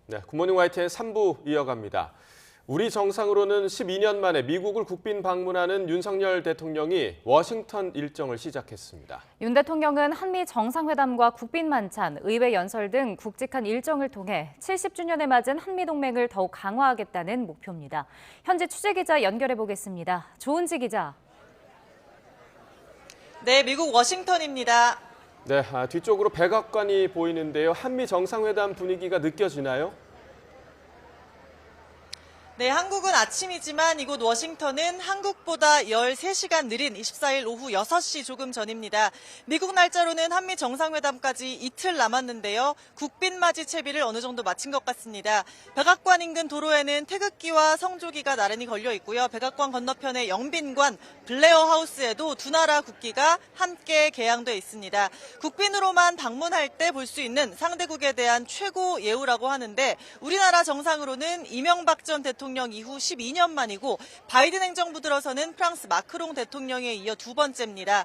네, 굿모닝 YTN 3부 이어갑니다. 우리 정상으로는 12년 만에 미국을 국빈 방문하는 윤석열 대통령이 워싱턴 일정을 시작했습니다. 윤 대통령은 한미 정상회담과 국빈 만찬, 의회 연설 등 굵직한 일정을 통해 70주년에 맞은 한미 동맹을 더욱 강화하겠다는 목표입니다. 현지 취재기자 연결해 보겠습니다. 조은지 기자. 네, 미국 워싱턴입니다. 네, 뒤쪽으로 백악관이 보이는데요. 한미 정상회담 분위기가 느껴지나요? 네, 한국은 아침이지만 이곳 워싱턴은 한국보다 13시간 느린 24일 오후 6시 조금 전입니다. 미국 날짜로는 한미 정상회담까지 이틀 남았는데요. 국빈 맞이 채비를 어느 정도 마친 것 같습니다. 백악관 인근 도로에는 태극기와 성조기가 나란히 걸려 있고요. 백악관 건너편의 영빈관 블레어 하우스에도 두 나라 국기가 함께 개양돼 있습니다. 국빈으로만 방문할 때 볼 수 있는 상대국에 대한 최고 예우라고 하는데 우리나라 정상으로는 이명박 전 대통령 이후 12년 만이고 바이든 행정부 들어서는 프랑스 마크롱 대통령에 이어 두 번째입니다.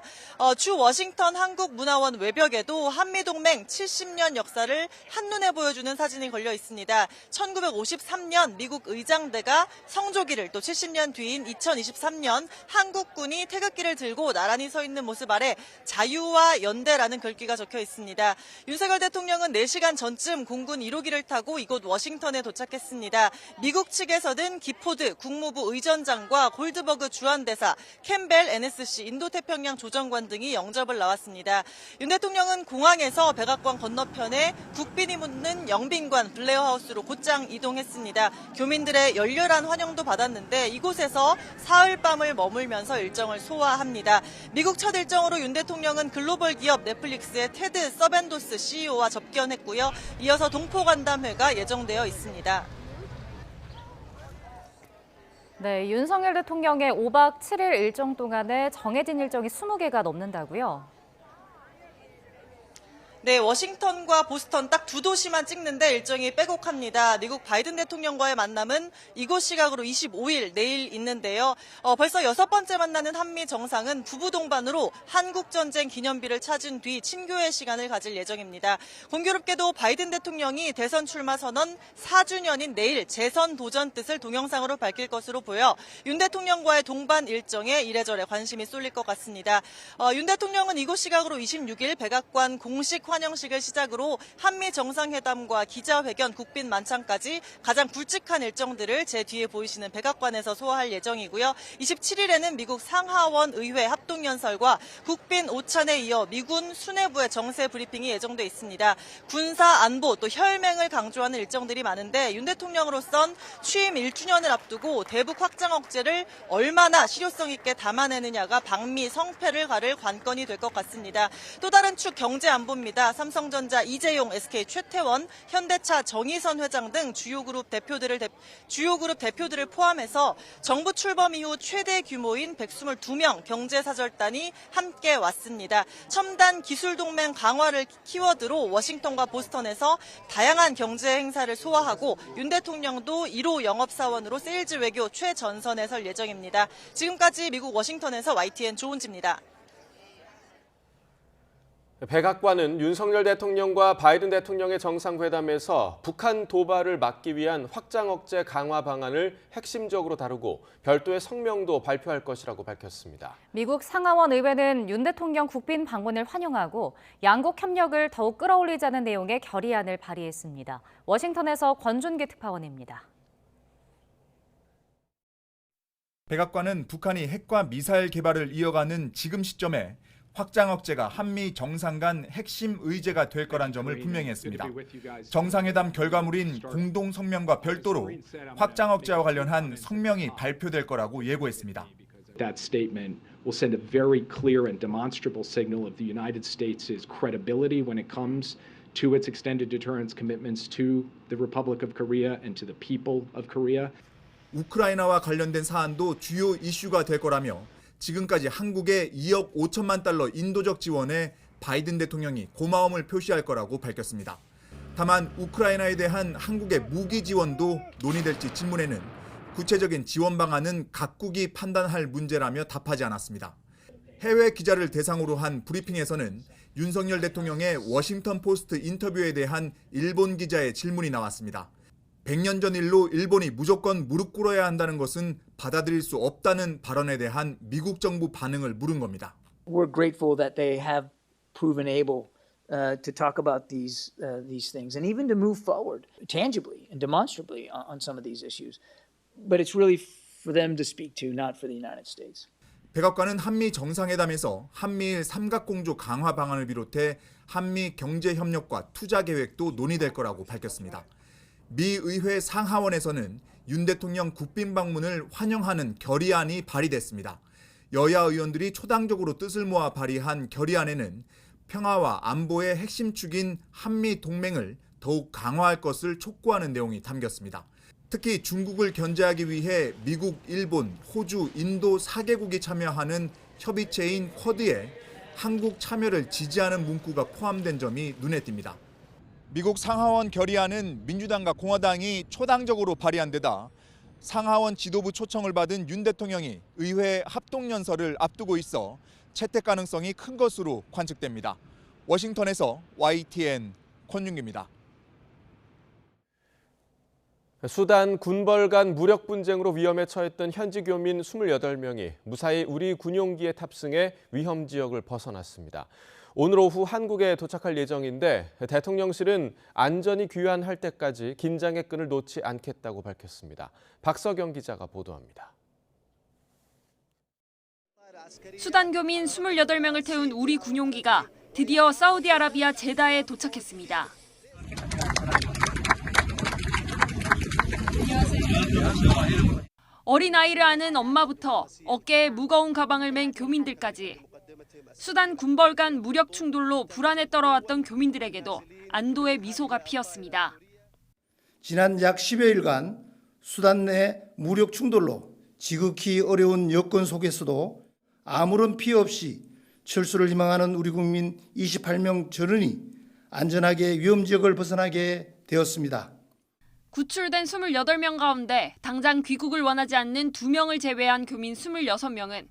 주 워싱턴 한국문화원 외벽에도 한미동맹 70년 역사를 한눈에 보여주는 사진이 걸려 있습니다. 1953년 미국 의장대가 성조기를 또 70년 뒤인 2023년 한국군이 태극기를 들고 나란히 서 있는 모습 아래 자유와 연대라는 글귀가 적혀 있습니다. 윤석열 대통령은 4시간 전쯤 공군 1호기를 타고 이곳 워싱턴에 도착했습니다. 미국 측에서는 기포드 국무부 의전장과 골드버그 주한대사, 캠벨 NSC 인도태평양 조정관 등이 영접을 나왔습니다. 윤 대통령은 공항에서 백악관 건너편에 국빈이 묻는 영빈관 블레어 하우스로 곧장 이동했습니다. 교민들의 열렬한 환영도 받았는데 이곳에서 사흘밤을 머물면서 일정을 소화합니다. 미국 첫 일정으로 윤 대통령은 글로벌 기업 넷플릭스의 테드 서벤도스 CEO와 접견했고요. 이어서 동포간담회가 예정되어 있습니다. 네, 윤석열 대통령의 5박 7일 일정 동안에 정해진 일정이 20개가 넘는다고요? 네, 워싱턴과 보스턴 딱 두 도시만 찍는데 일정이 빼곡합니다. 미국 바이든 대통령과의 만남은 이곳 시각으로 25일 내일 있는데요. 벌써 6번째 만나는 한미 정상은 부부 동반으로 한국전쟁 기념비를 찾은 뒤 친교의 시간을 가질 예정입니다. 공교롭게도 바이든 대통령이 대선 출마 선언 4주년인 내일 재선 도전 뜻을 동영상으로 밝힐 것으로 보여 윤 대통령과의 동반 일정에 이래저래 관심이 쏠릴 것 같습니다. 윤 대통령은 이곳 시각으로 26일 백악관 공식 환영식을 시작으로 한미 정상회담과 기자회견, 국빈 만찬까지 가장 굵직한 일정들을 제 뒤에 보이시는 백악관에서 소화할 예정이고요. 27일에는 미국 상하원 의회 합동연설과 국빈 오찬에 이어 미군 수뇌부의 정세 브리핑이 예정돼 있습니다. 군사 안보 또 혈맹을 강조하는 일정들이 많은데 윤 대통령으로선 취임 1주년을 앞두고 대북 확장 억제를 얼마나 실효성 있게 담아내느냐가 방미 성패를 가를 관건이 될 것 같습니다. 또 다른 축 경제 안보입니다. 삼성전자 이재용, SK 최태원, 현대차 정의선 회장 등 주요 그룹 대표들을 포함해서 정부 출범 이후 최대 규모인 122명 경제사절단이 함께 왔습니다. 첨단 기술동맹 강화를 키워드로 워싱턴과 보스턴에서 다양한 경제 행사를 소화하고 윤 대통령도 1호 영업사원으로 세일즈 외교 최전선에 설 예정입니다. 지금까지 미국 워싱턴에서 YTN 조은지입니다. 백악관은 윤석열 대통령과 바이든 대통령의 정상회담에서 북한 도발을 막기 위한 확장 억제 강화 방안을 핵심적으로 다루고 별도의 성명도 발표할 것이라고 밝혔습니다. 미국 상하원 의회는 윤 대통령 국빈 방문을 환영하고 양국 협력을 더욱 끌어올리자는 내용의 결의안을 발의했습니다. 워싱턴에서 권준기 특파원입니다. 백악관은 북한이 핵과 미사일 개발을 이어가는 지금 시점에 확장 억제가 한미 정상 간 핵심 의제가 될 거란 점을 분명히 했습니다. 정상회담 결과물인 공동 성명과 별도로 확장 억제와 관련한 성명이 발표될 거라고 예고했습니다. That statement will send a very clear and demonstrable signal of the United States' credibility when it comes to its extended deterrence commitments to the Republic of Korea and to the people of Korea. 우크라이나와 관련된 사안도 주요 이슈가 될 거라며 지금까지 한국에 2억 5천만 달러 인도적 지원에 바이든 대통령이 고마움을 표시할 거라고 밝혔습니다. 다만 우크라이나에 대한 한국의 무기 지원도 논의될지 질문에는 구체적인 지원 방안은 각국이 판단할 문제라며 답하지 않았습니다. 해외 기자를 대상으로 한 브리핑에서는 윤석열 대통령의 워싱턴 포스트 인터뷰에 대한 일본 기자의 질문이 나왔습니다. 100년 전 일로 일본이 무조건 무릎 꿇어야 한다는 것은 받아들일 수 없다는 발언에 대한 미국 정부 반응을 물은 겁니다. We're grateful that they have proven able to talk about these things and even to move forward tangibly and demonstrably on some of these issues. But it's really for them to speak to, not for the United States. 백악관은 한미 정상회담에서 한미일 삼각공조 강화 방안을 비롯해 한미 경제협력과 투자 계획도 논의될 거라고 밝혔습니다. 미 의회 상하원에서는 윤 대통령 국빈 방문을 환영하는 결의안이 발의됐습니다. 여야 의원들이 초당적으로 뜻을 모아 발의한 결의안에는 평화와 안보의 핵심 축인 한미 동맹을 더욱 강화할 것을 촉구하는 내용이 담겼습니다. 특히 중국을 견제하기 위해 미국, 일본, 호주, 인도 4개국이 참여하는 협의체인 쿼드에 한국 참여를 지지하는 문구가 포함된 점이 눈에 띕니다. 미국 상하원 결의안은 민주당과 공화당이 초당적으로 발의한 데다 상하원 지도부 초청을 받은 윤 대통령이 의회 합동연설을 앞두고 있어 채택 가능성이 큰 것으로 관측됩니다. 워싱턴에서 YTN 권윤기입니다. 수단 군벌 간 무력 분쟁으로 위험에 처했던 현지 교민 28명이 무사히 우리 군용기에 탑승해 위험 지역을 벗어났습니다. 오늘 오후 한국에 도착할 예정인데 대통령실은 안전이 귀환할 때까지 긴장의 끈을 놓지 않겠다고 밝혔습니다. 박서경 기자가 보도합니다. 수단 교민 28명을 태운 우리 군용기가 드디어 사우디아라비아 제다에 도착했습니다. 어린아이를 안은 엄마부터 어깨에 무거운 가방을 맨 교민들까지 수단 군벌 간 무력 충돌로 불안에 떨어왔던 교민들에게도 안도의 미소가 피었습니다. 지난 약 10여일간 수단 내 무력 충돌로 지극히 어려운 여건 속에서도 아무런 피해 없이 철수를 희망하는 우리 국민 28명 전원이 안전하게 위험 지역을 벗어나게 되었습니다. 구출된 28명 가운데 당장 귀국을 원하지 않는 2명을 제외한 교민 26명은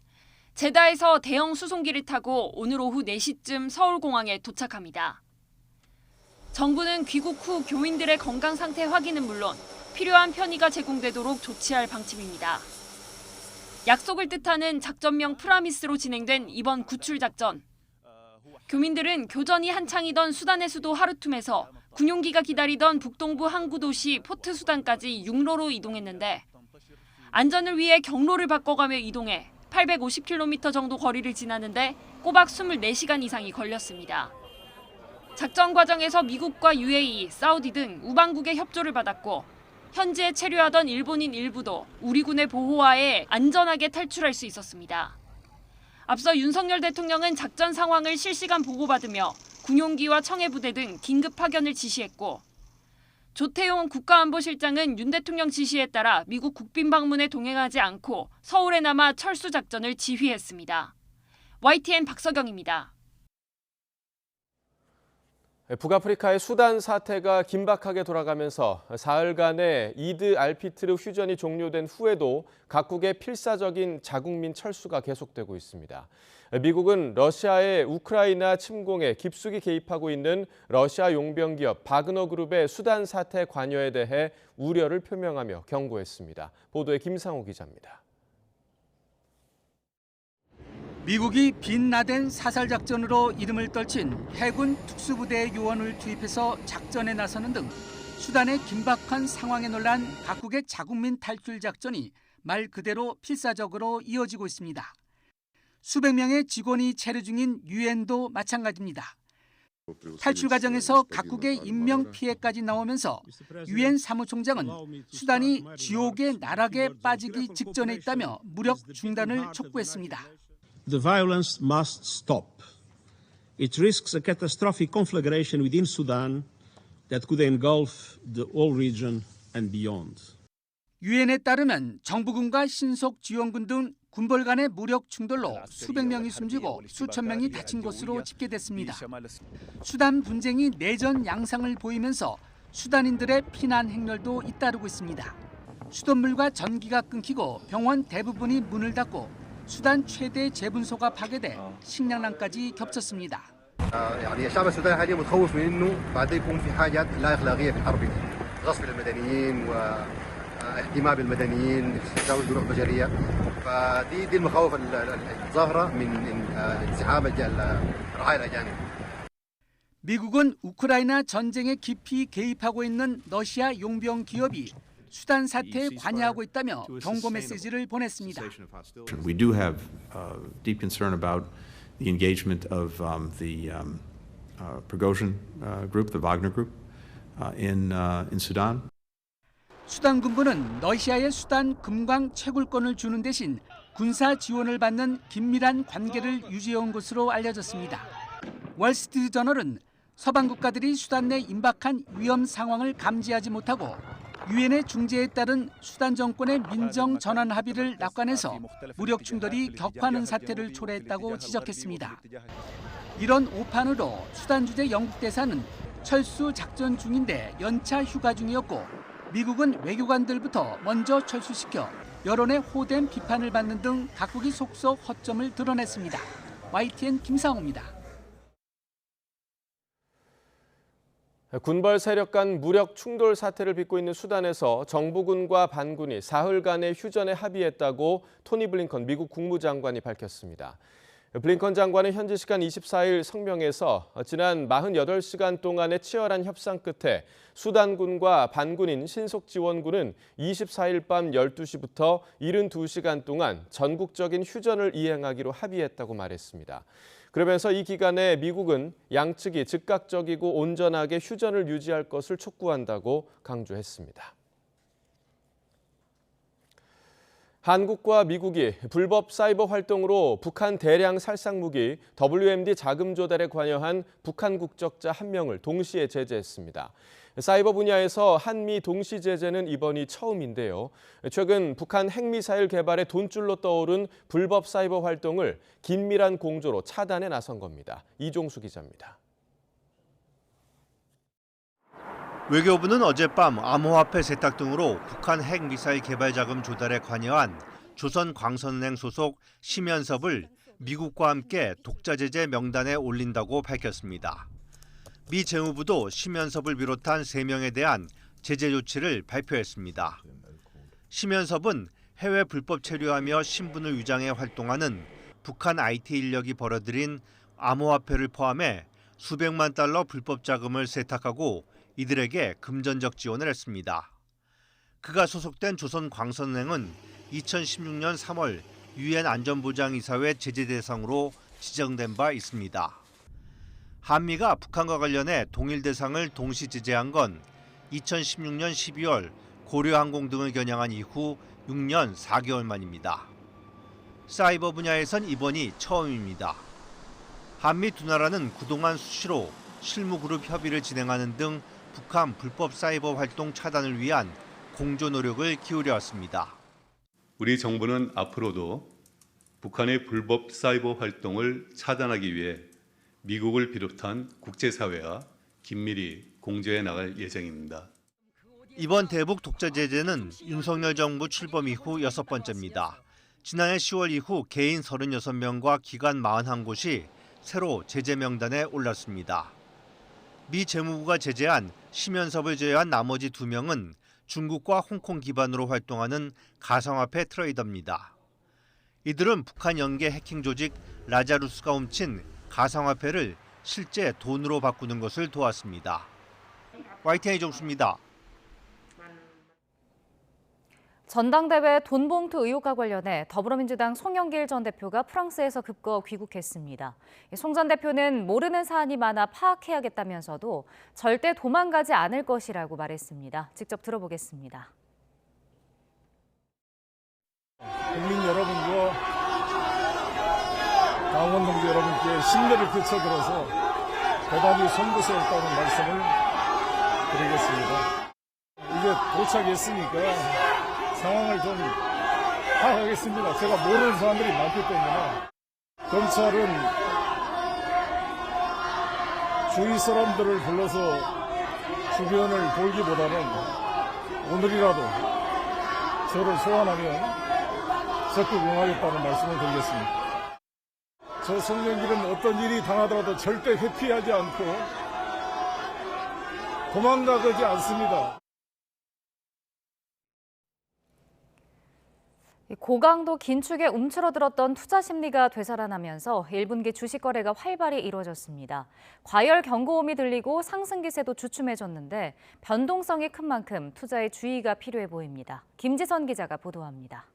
제다에서 대형 수송기를 타고 오늘 오후 4시쯤 서울공항에 도착합니다. 정부는 귀국 후 교민들의 건강 상태 확인은 물론 필요한 편의가 제공되도록 조치할 방침입니다. 약속을 뜻하는 작전명 프라미스로 진행된 이번 구출 작전. 교민들은 교전이 한창이던 수단의 수도 하르툼에서 군용기가 기다리던 북동부 항구 도시 포트 수단까지 육로로 이동했는데 안전을 위해 경로를 바꿔가며 이동해 850km 정도 거리를 지나는데 꼬박 24시간 이상이 걸렸습니다. 작전 과정에서 미국과 UAE, 사우디 등 우방국의 협조를 받았고 현지에 체류하던 일본인 일부도 우리 군의 보호하에 안전하게 탈출할 수 있었습니다. 앞서 윤석열 대통령은 작전 상황을 실시간 보고받으며 군용기와 청해부대 등 긴급 파견을 지시했고 조태용 국가안보실장은 윤 대통령 지시에 따라 미국 국빈 방문에 동행하지 않고 서울에 남아 철수 작전을 지휘했습니다. YTN 박서경입니다. 북아프리카의 수단 사태가 긴박하게 돌아가면서 사흘간의 이드 알피트르 휴전이 종료된 후에도 각국의 필사적인 자국민 철수가 계속되고 있습니다. 미국은 러시아의 우크라이나 침공에 깊숙이 개입하고 있는 러시아 용병 기업 바그너 그룹의 수단 사태 관여에 대해 우려를 표명하며 경고했습니다. 보도에 김상호 기자입니다. 미국이 빛나된 사살작전으로 이름을 떨친 해군 특수부대의 요원을 투입해서 작전에 나서는 등 수단의 긴박한 상황에 놀란 각국의 자국민 탈출 작전이 말 그대로 필사적으로 이어지고 있습니다. 수백 명의 직원이 체류 중인 유엔도 마찬가지입니다. 탈출 과정에서 각국의 인명 피해까지 나오면서 유엔 사무총장은 수단이 지옥의 나락에 빠지기 직전에 있다며 무력 중단을 촉구했습니다. The violence must stop. It risks a catastrophic conflagration within Sudan that could engulf the whole region and beyond. 유엔에 따르면 정부군과 신속 지원군 등 군벌 간의 무력 충돌로 수백 명이 숨지고 수천 명이 다친 것으로 집계됐습니다. 수단 분쟁이 내전 양상을 보이면서 수단인들의 피난 행렬도 잇따르고 있습니다. 수돗물과 전기가 끊기고 병원 대부분이 문을 닫고 수단 최대 재분소가 파괴돼 식량난까지 겹쳤습니다. غصب المدنيين واهتمام بالمدنيين تجاوز جروح بشريه فدي المخاوف الظاهره من انسحاب الرعايا الاجانب. 미국은 우크라이나 전쟁에 깊이 개입하고 있는 러시아 용병 기업이 수단 사태에 관여하고 있다며 경고 메시지를 보냈습니다. We do have deep concern about the engagement of the Prigozhin group, the Wagner group, in Sudan. 수단 군부는 러시아의 수단 금광 채굴권을 주는 대신 군사 지원을 받는 긴밀한 관계를 유지해온 것으로 알려졌습니다. 월스트리트저널은 서방 국가들이 수단 내 임박한 위험 상황을 감지하지 못하고 유엔의 중재에 따른 수단 정권의 민정 전환 합의를 낙관해서 무력 충돌이 격화하는 사태를 초래했다고 지적했습니다. 이런 오판으로 수단 주재 영국 대사는 철수 작전 중인데 연차 휴가 중이었고 미국은 외교관들부터 먼저 철수시켜 여론의 호된 비판을 받는 등 각국이 속속 허점을 드러냈습니다. YTN 김상호입니다. 군벌 세력 간 무력 충돌 사태를 빚고 있는 수단에서 정부군과 반군이 사흘간의 휴전에 합의했다고 토니 블링컨 미국 국무장관이 밝혔습니다. 블링컨 장관은 현지 시간 24일 성명에서 지난 48시간 동안의 치열한 협상 끝에 수단군과 반군인 신속지원군은 24일 밤 12시부터 72시간 동안 전국적인 휴전을 이행하기로 합의했다고 말했습니다. 그러면서 이 기간에 미국은 양측이 즉각적이고 온전하게 휴전을 유지할 것을 촉구한다고 강조했습니다. 한국과 미국이 불법 사이버 활동으로 북한 대량 살상무기 WMD 자금 조달에 관여한 북한 국적자 1명을 동시에 제재했습니다. 사이버 분야에서 한미 동시 제재는 이번이 처음인데요. 최근 북한 핵미사일 개발의 돈줄로 떠오른 불법 사이버 활동을 긴밀한 공조로 차단에 나선 겁니다. 이종수 기자입니다. 외교부는 어젯밤 암호화폐 세탁 등으로 북한 핵미사일 개발 자금 조달에 관여한 조선광선은행 소속 심연섭을 미국과 함께 독자 제재 명단에 올린다고 밝혔습니다. 미 재무부도 심연섭을 비롯한 3명에 대한 제재 조치를 발표했습니다. 심연섭은 해외 불법 체류하며 신분을 위장해 활동하는 북한 IT 인력이 벌어들인 암호화폐를 포함해 수백만 달러 불법 자금을 세탁하고 이들에게 금전적 지원을 했습니다. 그가 소속된 조선광선은행은 2016년 3월 유엔 안전보장이사회 제재 대상으로 지정된 바 있습니다. 한미가 북한과 관련해 동일 대상을 동시 제재한 건 2016년 12월 고려항공 등을 겨냥한 이후 6년 4개월 만입니다. 사이버 분야에선 이번이 처음입니다. 한미 두 나라는 그동안 수시로 실무그룹 협의를 진행하는 등 북한 불법 사이버 활동 차단을 위한 공조 노력을 기울여왔습니다. 우리 정부는 앞으로도 북한의 불법 사이버 활동을 차단하기 위해 미국을 비롯한 국제사회와 긴밀히 공조해 나갈 예정입니다. 이번 대북 독자 제재는 윤석열 정부 출범 이후 6번째입니다. 지난해 10월 이후 개인 36명과 기관 41곳이 새로 제재 명단에 올랐습니다. 미 재무부가 제재한 심연섭을 제외한 나머지 2명은 중국과 홍콩 기반으로 활동하는 가상화폐 트레이더입니다. 이들은 북한 연계 해킹 조직 라자루스가 훔친 가상화폐를 실제 돈으로 바꾸는 것을 도왔습니다. YTN 이종수입니다. 전당대회 돈봉투 의혹과 관련해 더불어민주당 송영길 전 대표가 프랑스에서 급거 귀국했습니다. 송 전 대표는 모르는 사안이 많아 파악해야겠다면서도 절대 도망가지 않을 것이라고 말했습니다. 직접 들어보겠습니다. 국민 여러분과 당원 동지 여러분께 신뢰를 끼쳐드려서 대단히 송구스럽다는 말씀을 드리겠습니다. 이제 도착했으니까 상황을 좀 파악하겠습니다. 제가 모르는 사람들이 많기 때문에 검찰은 주위 사람들을 불러서 주변을 돌기보다는 오늘이라도 저를 소환하면 적극 응하겠다는 말씀을 드리겠습니다. 저 송영길은 어떤 일이 당하더라도 절대 회피하지 않고 도망가지 않습니다. 고강도 긴축에 움츠러들었던 투자 심리가 되살아나면서 1분기 주식 거래가 활발히 이루어졌습니다. 과열 경고음이 들리고 상승 기세도 주춤해졌는데 변동성이 큰 만큼 투자에 주의가 필요해 보입니다. 김지선 기자가 보도합니다.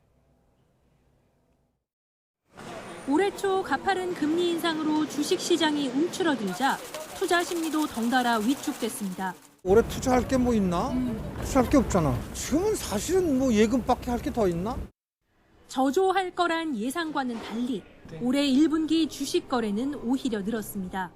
올해 초 가파른 금리 인상으로 주식 시장이 움츠러들자 투자 심리도 덩달아 위축됐습니다. 올해 투자할 게 뭐 있나? 투자할 게 없잖아. 지금은 사실은 뭐 예금밖에 할 게 더 있나? 저조할 거란 예상과는 달리 올해 1분기 주식 거래는 오히려 늘었습니다.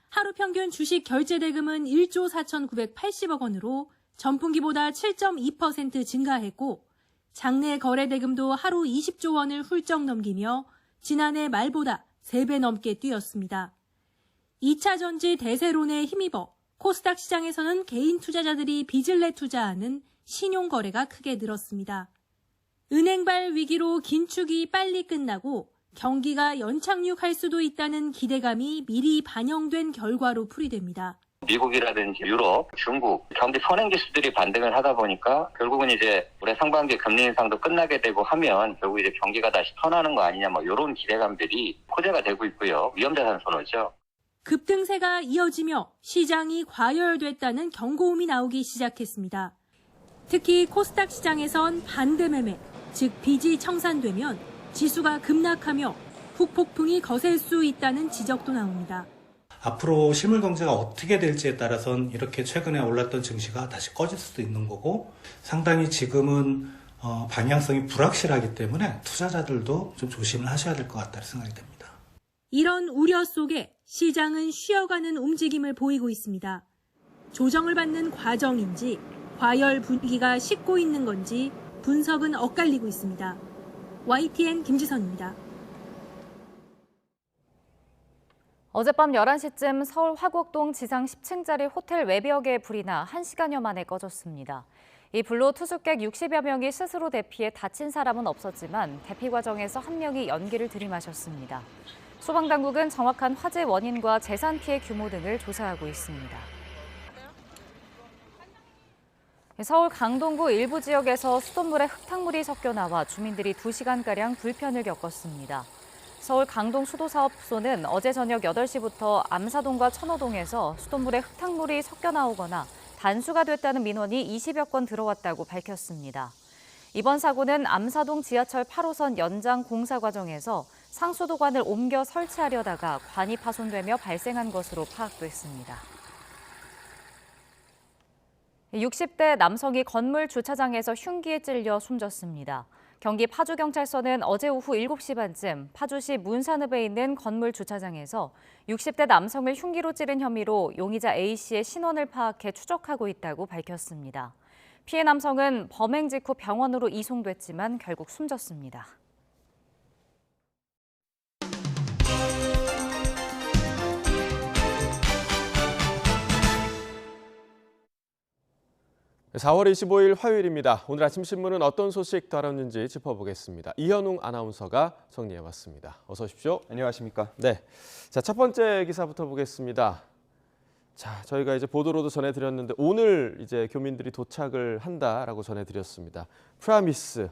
하루 평균 주식 결제 대금은 1조 4,980억 원으로 전분기보다 7.2% 증가했고 장내 거래 대금도 하루 20조 원을 훌쩍 넘기며 지난해 말보다 3배 넘게 뛰었습니다. 2차 전지 대세론에 힘입어 코스닥 시장에서는 개인 투자자들이 빚을 내 투자하는 신용 거래가 크게 늘었습니다. 은행발 위기로 긴축이 빨리 끝나고 경기가 연착륙할 수도 있다는 기대감이 미리 반영된 결과로 풀이됩니다. 미국이라든지 유럽, 중국 경기 선행 지수들이 반등을 하다 보니까 결국은 이제 올해 상반기 금리 인상도 끝나게 되고 하면 결국 이제 경기가 다시 턴하는 거 아니냐 뭐 이런 기대감들이 호재가 되고 있고요. 위험자산 선호죠. 급등세가 이어지며 시장이 과열됐다는 경고음이 나오기 시작했습니다. 특히 코스닥 시장에선 반대 매매, 즉 빚이 청산되면 지수가 급락하며 후폭풍이 거셀 수 있다는 지적도 나옵니다. 앞으로 실물 경제가 어떻게 될지에 따라서는 이렇게 최근에 올랐던 증시가 다시 꺼질 수도 있는 거고 상당히 지금은 방향성이 불확실하기 때문에 투자자들도 좀 조심을 하셔야 될 것 같다는 생각이 듭니다. 이런 우려 속에 시장은 쉬어가는 움직임을 보이고 있습니다. 조정을 받는 과정인지 과열 분위기가 식고 있는 건지 분석은 엇갈리고 있습니다. YTN 김지선입니다. 어젯밤 11시쯤 서울 화곡동 지상 10층짜리 호텔 외벽에 불이 나 1시간여 만에 꺼졌습니다. 이 불로 투숙객 60여 명이 스스로 대피해 다친 사람은 없었지만 대피 과정에서 한 명이 연기를 들이마셨습니다. 소방당국은 정확한 화재 원인과 재산 피해 규모 등을 조사하고 있습니다. 서울 강동구 일부 지역에서 수돗물에 흙탕물이 섞여 나와 주민들이 2시간가량 불편을 겪었습니다. 서울 강동 수도사업소는 어제 저녁 8시부터 암사동과 천호동에서 수돗물에 흙탕물이 섞여 나오거나 단수가 됐다는 민원이 20여 건 들어왔다고 밝혔습니다. 이번 사고는 암사동 지하철 8호선 연장 공사 과정에서 상수도관을 옮겨 설치하려다가 관이 파손되며 발생한 것으로 파악됐습니다. 60대 남성이 건물 주차장에서 흉기에 찔려 숨졌습니다. 경기 파주경찰서는 어제 오후 7시 반쯤 파주시 문산읍에 있는 건물 주차장에서 60대 남성을 흉기로 찌른 혐의로 용의자 A씨의 신원을 파악해 추적하고 있다고 밝혔습니다. 피해 남성은 범행 직후 병원으로 이송됐지만 결국 숨졌습니다. 네, 4월 25일 화요일입니다. 오늘 아침 신문은 어떤 소식 다뤘는지 짚어보겠습니다. 이현웅 아나운서가 정리해왔습니다. 어서 오십시오. 안녕하십니까? 네, 자, 첫 번째 기사부터 보겠습니다. 자, 저희가 이제 보도로도 전해드렸는데 오늘 이제 교민들이 도착을 한다라고 전해드렸습니다. 프라미스,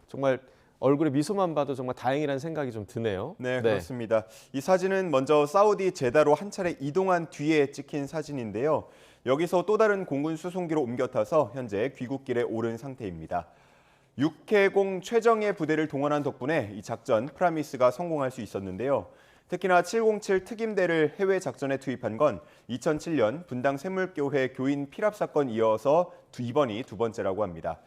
정말 얼굴에 미소만 봐도 정말 다행이라는 생각이 좀 드네요. 네, 그렇습니다. 이 사진은 먼저 사우디 제다로 한 차례 이동한 뒤에 찍힌 사진인데요. 여기서 또 다른 공군 수송기로 옮겨 타서 현재 귀국길에 오른 상태입니다. 육해공 최정예 부대를 동원한 덕분에 이 작전 프라미스가 성공할 수 있었는데요. 특히나 707 특임대를 해외 작전에 투입한 건 2007년 분당 샘물교회 교인 피랍 사건 이어서 이번이 두 번째라고 합니다.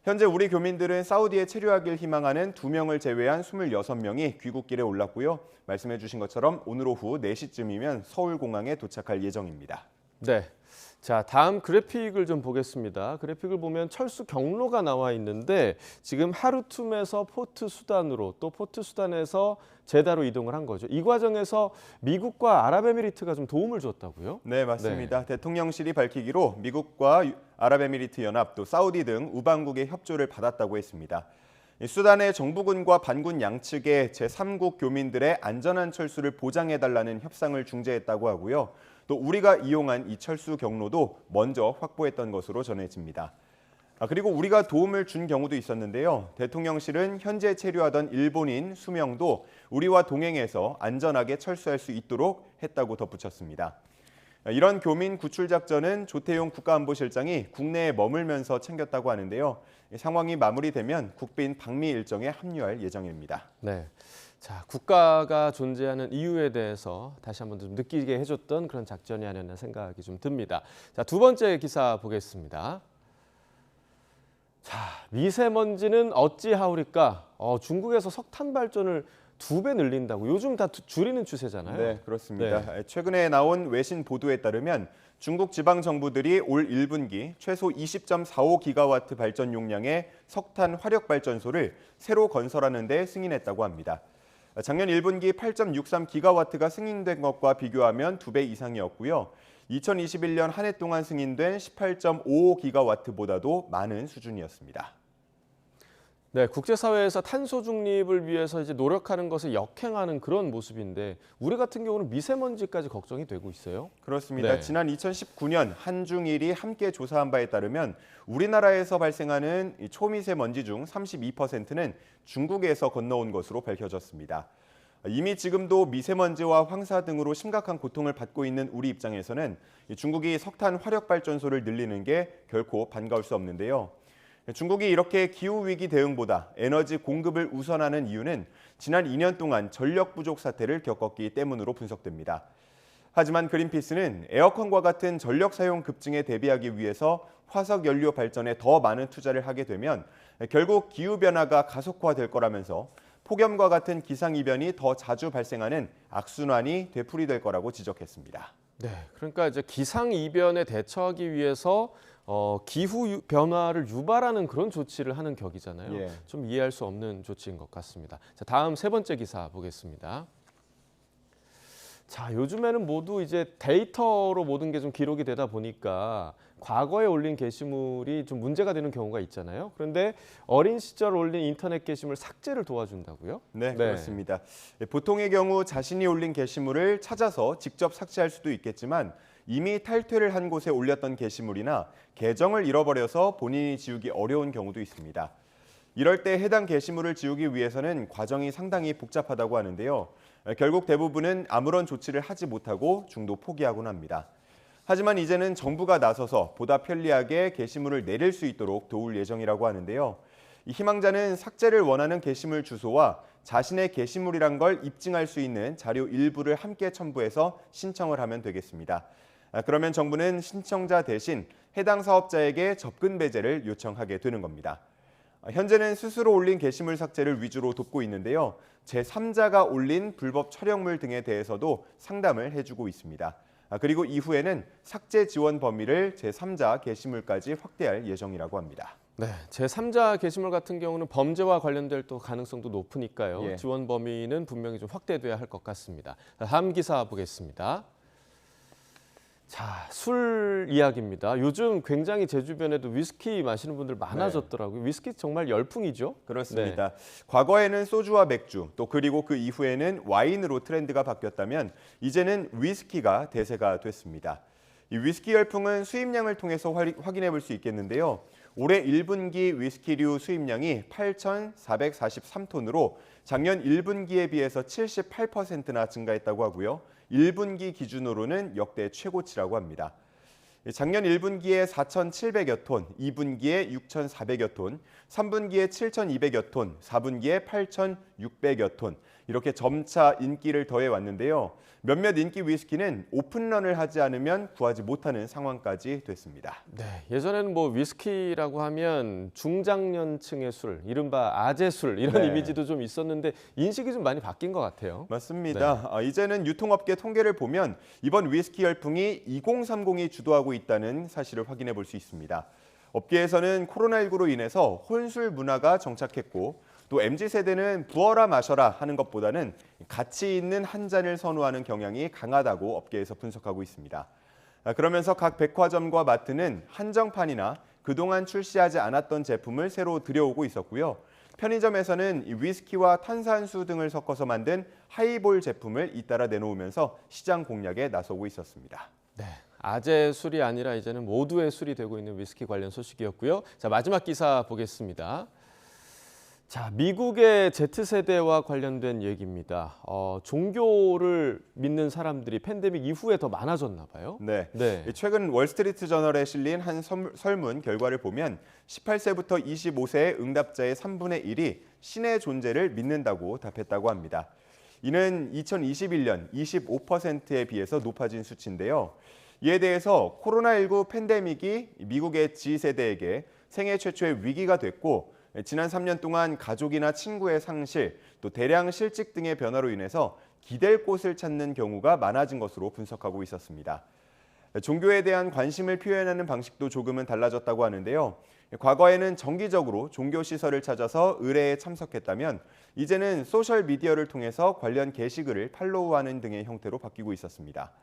현재 우리 교민들은 사우디에 체류하길 희망하는 2명을 제외한 26명이 귀국길에 올랐고요. 말씀해 주신 것처럼 오늘 오후 4시쯤이면 서울공항에 도착할 예정입니다. 네. 자, 다음 그래픽을 좀 보겠습니다. 그래픽을 보면 철수 경로가 나와 있는데 지금 하루툼에서 포트 수단으로 또 포트 수단에서 제다로 이동을 한 거죠. 이 과정에서 미국과 아랍에미리트가 좀 도움을 줬다고요? 네, 맞습니다. 대통령실이 밝히기로 미국과 아랍에미리트 연합 또 사우디 등 우방국의 협조를 받았다고 했습니다. 수단의 정부군과 반군 양측에 제3국 교민들의 안전한 철수를 보장해달라는 협상을 중재했다고 하고요. 또 우리가 이용한 이 철수 경로도 먼저 확보했던 것으로 전해집니다. 그리고 우리가 도움을 준 경우도 있었는데요. 대통령실은 현재 체류하던 일본인 수명도 우리와 동행해서 안전하게 철수할 수 있도록 했다고 덧붙였습니다. 이런 교민 구출 작전은 조태용 국가안보실장이 국내에 머물면서 챙겼다고 하는데요. 상황이 마무리되면 국빈 방미 일정에 합류할 예정입니다. 네. 자, 국가가 존재하는 이유에 대해서 다시 한번 좀 느끼게 해줬던 그런 작전이 아니었나 생각이 좀 듭니다. 자, 두 번째 기사 보겠습니다. 자, 미세먼지는 어찌하오리까? 중국에서 석탄 발전을 2배 늘린다고. 요즘 다 줄이는 추세잖아요. 네, 그렇습니다. 최근에 나온 외신 보도에 따르면 중국 지방 정부들이 올 1분기 최소 20.45기가와트 발전 용량의 석탄 화력 발전소를 새로 건설하는 데 승인했다고 합니다. 작년 1분기 8.63기가와트가 승인된 것과 비교하면 2배 이상이었고요. 2021년 한 해 동안 승인된 18.55기가와트보다도 많은 수준이었습니다. 네, 국제사회에서 탄소 중립을 위해서 이제 노력하는 것을 역행하는 그런 모습인데 우리 같은 경우는 미세먼지까지 걱정이 되고 있어요. 그렇습니다. 네. 지난 2019년 한중일이 함께 조사한 바에 따르면 우리나라에서 발생하는 초미세먼지 중 32%는 중국에서 건너온 것으로 밝혀졌습니다. 이미 지금도 미세먼지와 황사 등으로 심각한 고통을 받고 있는 우리 입장에서는 중국이 석탄 화력 발전소를 늘리는 게 결코 반가울 수 없는데요. 중국이 이렇게 기후위기 대응보다 에너지 공급을 우선하는 이유는 지난 2년 동안 전력 부족 사태를 겪었기 때문으로 분석됩니다. 하지만 그린피스는 에어컨과 같은 전력 사용 급증에 대비하기 위해서 화석 연료 발전에 더 많은 투자를 하게 되면 결국 기후변화가 가속화될 거라면서 폭염과 같은 기상이변이 더 자주 발생하는 악순환이 되풀이될 거라고 지적했습니다. 네, 그러니까 이제 기상이변에 대처하기 위해서 기후 변화를 유발하는 그런 조치를 하는 격이잖아요. 예. 좀 이해할 수 없는 조치인 것 같습니다. 자, 다음 세 번째 기사 보겠습니다. 자, 요즘에는 모두 이제 데이터로 모든 게 좀 기록이 되다 보니까 과거에 올린 게시물이 좀 문제가 되는 경우가 있잖아요. 그런데 어린 시절 올린 인터넷 게시물 삭제를 도와준다고요? 네, 그렇습니다. 보통의 경우 자신이 올린 게시물을 찾아서 직접 삭제할 수도 있겠지만 이미 탈퇴를 한 곳에 올렸던 게시물이나 계정을 잃어버려서 본인이 지우기 어려운 경우도 있습니다. 이럴 때 해당 게시물을 지우기 위해서는 과정이 상당히 복잡하다고 하는데요. 결국 대부분은 아무런 조치를 하지 못하고 중도 포기하곤 합니다. 하지만 이제는 정부가 나서서 보다 편리하게 게시물을 내릴 수 있도록 도울 예정이라고 하는데요. 이 희망자는 삭제를 원하는 게시물 주소와 자신의 게시물이란 걸 입증할 수 있는 자료 일부를 함께 첨부해서 신청을 하면 되겠습니다. 그러면 정부는 신청자 대신 해당 사업자에게 접근 배제를 요청하게 되는 겁니다. 현재는 스스로 올린 게시물 삭제를 위주로 돕고 있는데요. 제3자가 올린 불법 촬영물 등에 대해서도 상담을 해주고 있습니다. 그리고 이후에는 삭제 지원 범위를 제3자 게시물까지 확대할 예정이라고 합니다. 네, 제3자 게시물 같은 경우는 범죄와 관련될 또 가능성도 높으니까요. 예. 지원 범위는 분명히 좀 확대돼야 할 것 같습니다. 다음 기사 보겠습니다. 자, 술 이야기입니다. 요즘 굉장히 제 주변에도 위스키 마시는 분들 많아졌더라고요. 위스키 정말 열풍이죠? 그렇습니다. 과거에는 소주와 맥주, 또 그리고 그 이후에는 와인으로 트렌드가 바뀌었다면 이제는 위스키가 대세가 됐습니다. 이 위스키 열풍은 수입량을 통해서 확인해 볼 수 있겠는데요. 올해 1분기 위스키류 수입량이 8,443톤으로 작년 1분기에 비해서 78%나 증가했다고 하고요. 1분기 기준으로는 역대 최고치라고 합니다. 작년 1분기에 4,700여 톤, 2분기에 6,400여 톤, 3분기에 7,200여 톤, 4분기에 8,600여 톤 이렇게 점차 인기를 더해 왔는데요. 몇몇 인기 위스키는 오픈런을 하지 않으면 구하지 못하는 상황까지 됐습니다. 네, 예전에는 뭐 위스키라고 하면 중장년층의 술, 이른바 아재술 이런 네. 이미지도 좀 있었는데 인식이 좀 많이 바뀐 것 같아요. 맞습니다. 이제는 유통업계 통계를 보면 이번 위스키 열풍이 2030이 주도하고 있다는 사실을 확인해 볼 수 있습니다. 업계에서는 코로나19로 인해서 혼술 문화가 정착했고 또 MZ세대는 부어라 마셔라 하는 것보다는 가치 있는 한 잔을 선호하는 경향이 강하다고 업계에서 분석하고 있습니다. 그러면서 각 백화점과 마트는 한정판이나 그동안 출시하지 않았던 제품을 새로 들여오고 있었고요. 편의점에서는 이 위스키와 탄산수 등을 섞어서 만든 하이볼 제품을 잇따라 내놓으면서 시장 공략에 나서고 있었습니다. 네, 아재 술이 아니라 이제는 모두의 술이 되고 있는 위스키 관련 소식이었고요. 자, 마지막 기사 보겠습니다. 자, 미국의 Z세대와 관련된 얘기입니다. 종교를 믿는 사람들이 팬데믹 이후에 더 많아졌나 봐요. 네. 네. 최근 월스트리트 저널에 실린 한 설문 결과를 보면 18세부터 25세의 응답자의 3분의 1이 신의 존재를 믿는다고 답했다고 합니다. 이는 2021년 25%에 비해서 높아진 수치인데요. 이에 대해서 코로나19 팬데믹이 미국의 G세대에게 생애 최초의 위기가 됐고 지난 3년 동안 가족이나 친구의 상실, 또 대량 실직 등의 변화로 인해서 기댈 곳을 찾는 경우가 많아진 것으로 분석하고 있었습니다. 종교에 대한 관심을 표현하는 방식도 조금은 달라졌다고 하는데요. 과거에는 정기적으로 종교시설을 찾아서 의례에 참석했다면 이제는 소셜미디어를 통해서 관련 게시글을 팔로우하는 등의 형태로 바뀌고 있었습니다.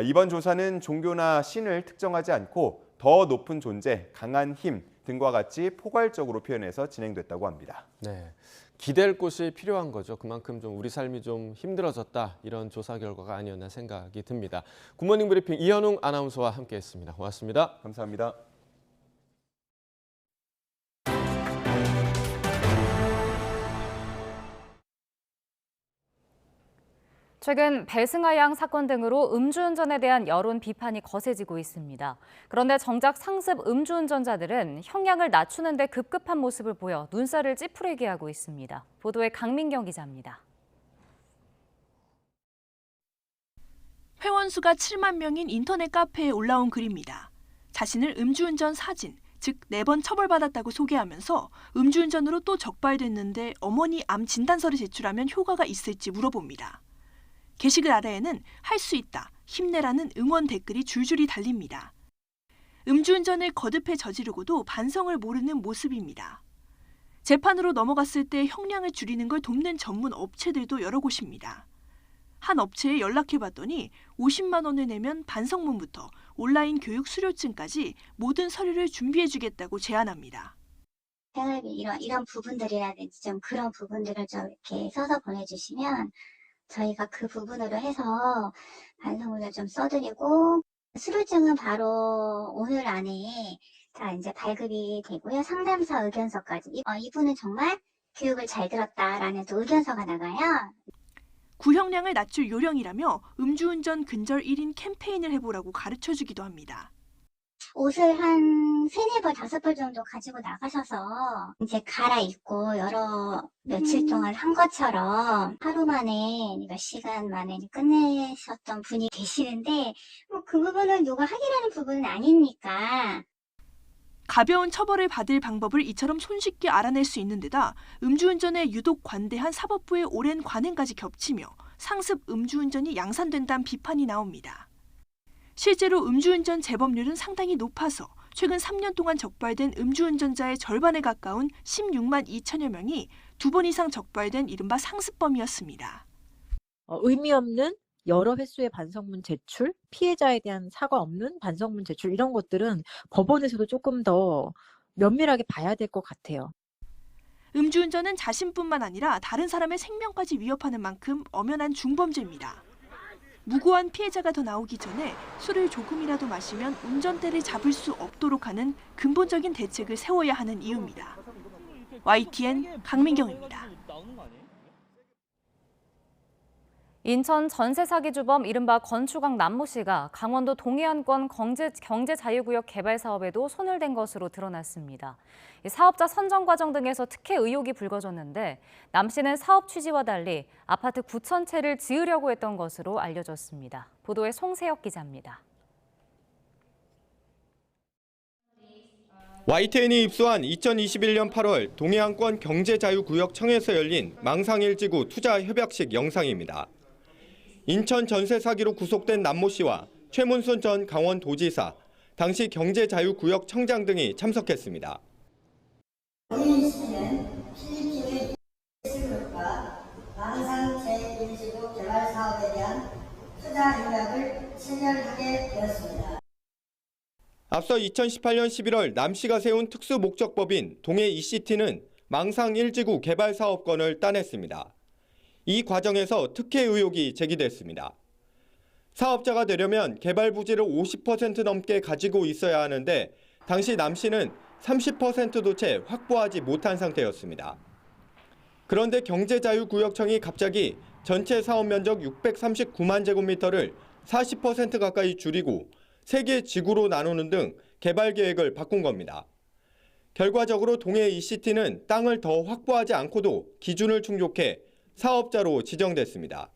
이번 조사는 종교나 신을 특정하지 않고 더 높은 존재, 강한 힘 등과 같이 포괄적으로 표현해서 진행됐다고 합니다. 네, 기댈 곳이 필요한 거죠. 그만큼 좀 우리 삶이 좀 힘들어졌다, 이런 조사 결과가 아니었나 생각이 듭니다. 굿모닝 브리핑 이현웅 아나운서와 함께했습니다. 고맙습니다. 감사합니다. 최근 배승하양 사건 등으로 음주운전에 대한 여론 비판이 거세지고 있습니다. 그런데 정작 상습 음주운전자들은 형량을 낮추는 데 급급한 모습을 보여 눈살을 찌푸리게 하고 있습니다. 보도에 강민경 기자입니다. 회원수가 7만 명인 인터넷 카페에 올라온 글입니다. 자신을 음주운전 사진, 즉 4번 처벌받았다고 소개하면서 음주운전으로 또 적발됐는데 어머니 암 진단서를 제출하면 효과가 있을지 물어봅니다. 게시글 아래에는 할 수 있다, 힘내라는 응원 댓글이 줄줄이 달립니다. 음주운전을 거듭해 저지르고도 반성을 모르는 모습입니다. 재판으로 넘어갔을 때 형량을 줄이는 걸 돕는 전문 업체들도 여러 곳입니다. 한 업체에 연락해봤더니 50만 원을 내면 반성문부터 온라인 교육 수료증까지 모든 서류를 준비해주겠다고 제안합니다. 생활비 이런 부분들이라든지 좀 그런 부분들을 좀 이렇게 써서 보내주시면 저희가 그 부분으로 해서 반성문을 좀 써드리고 수료증은 바로 오늘 안에 다 이제 발급이 되고요. 상담사 의견서까지 이분은 정말 교육을 잘 들었다라는 또 의견서가 나가요. 구형량을 낮출 요령이라며 음주운전 근절 1인 캠페인을 해보라고 가르쳐주기도 합니다. 옷을 한 3-4벌, 5벌 정도 가지고 나가셔서 이제 갈아입고 며칠 동안 한 것처럼 하루 만에 몇 시간 만에 끝내셨던 분이 계시는데 그 부분을 누가 확인하는 부분은 아니니까. 가벼운 처벌을 받을 방법을 이처럼 손쉽게 알아낼 수 있는 데다 음주운전에 유독 관대한 사법부의 오랜 관행까지 겹치며 상습 음주운전이 양산된다는 비판이 나옵니다. 실제로 음주운전 재범률은 상당히 높아서 최근 3년 동안 적발된 음주운전자의 절반에 가까운 16만 2천여 명이 2번 이상 적발된 이른바 상습범이었습니다. 의미 없는 여러 횟수의 반성문 제출, 피해자에 대한 사과 없는 반성문 제출 이런 것들은 법원에서도 조금 더 면밀하게 봐야 될 것 같아요. 음주운전은 자신뿐만 아니라 다른 사람의 생명까지 위협하는 만큼 엄연한 중범죄입니다. 무고한 피해자가 더 나오기 전에 술을 조금이라도 마시면 운전대를 잡을 수 없도록 하는 근본적인 대책을 세워야 하는 이유입니다. YTN 강민경입니다. 인천 전세 사기 주범 이른바 건축왕 남모 씨가 강원도 동해안권 경제자유구역 개발 사업에도 손을 댄 것으로 드러났습니다. 사업자 선정 과정 등에서 특혜 의혹이 불거졌는데 남 씨는 사업 취지와 달리 아파트 9천 채를 지으려고 했던 것으로 알려졌습니다. 보도에 송세혁 기자입니다. YTN이 입수한 2021년 8월 동해안권 경제자유구역청에서 열린 망상일지구 투자협약식 영상입니다. 인천 전세 사기로 구속된 남모 씨와 최문순 전 강원도지사, 당시 경제자유구역청장 등이 참석했습니다. 본인 씨는 필립 중의 그룹과 망상 제1지구 개발 사업에 대한 투자 협약을 체결하게 되었습니다. 앞서 2018년 11월 남 씨가 세운 특수 목적법인 동해 ECT는 망상 1지구 개발 사업권을 따냈습니다. 이 과정에서 특혜 의혹이 제기됐습니다. 사업자가 되려면 개발 부지를 50% 넘게 가지고 있어야 하는데 당시 남씨는 30%도 채 확보하지 못한 상태였습니다. 그런데 경제자유구역청이 갑자기 전체 사업 면적 639만 제곱미터를 40% 가까이 줄이고 3개 지구로 나누는 등 개발 계획을 바꾼 겁니다. 결과적으로 동해 ECT는 땅을 더 확보하지 않고도 기준을 충족해 사업자로 지정됐습니다.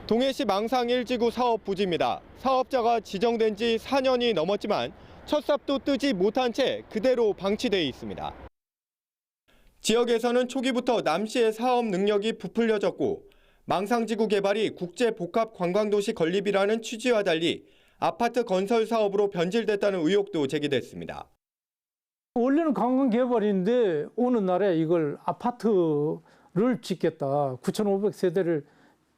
동해시 망상 1지구 사업 부지입니다. 사업자가 지정된 지 4년이 넘었지만 첫 삽도 뜨지 못한 채 그대로 방치돼 있습니다. 지역에서는 초기부터 남씨의 사업 능력이 부풀려졌고 망상지구 개발이 국제복합관광도시 건립이라는 취지와 달리 아파트 건설 사업으로 변질됐다는 의혹도 제기됐습니다. 원래는 관광개발인데 어느 날에 이걸 아파트를 짓겠다. 9,500세대를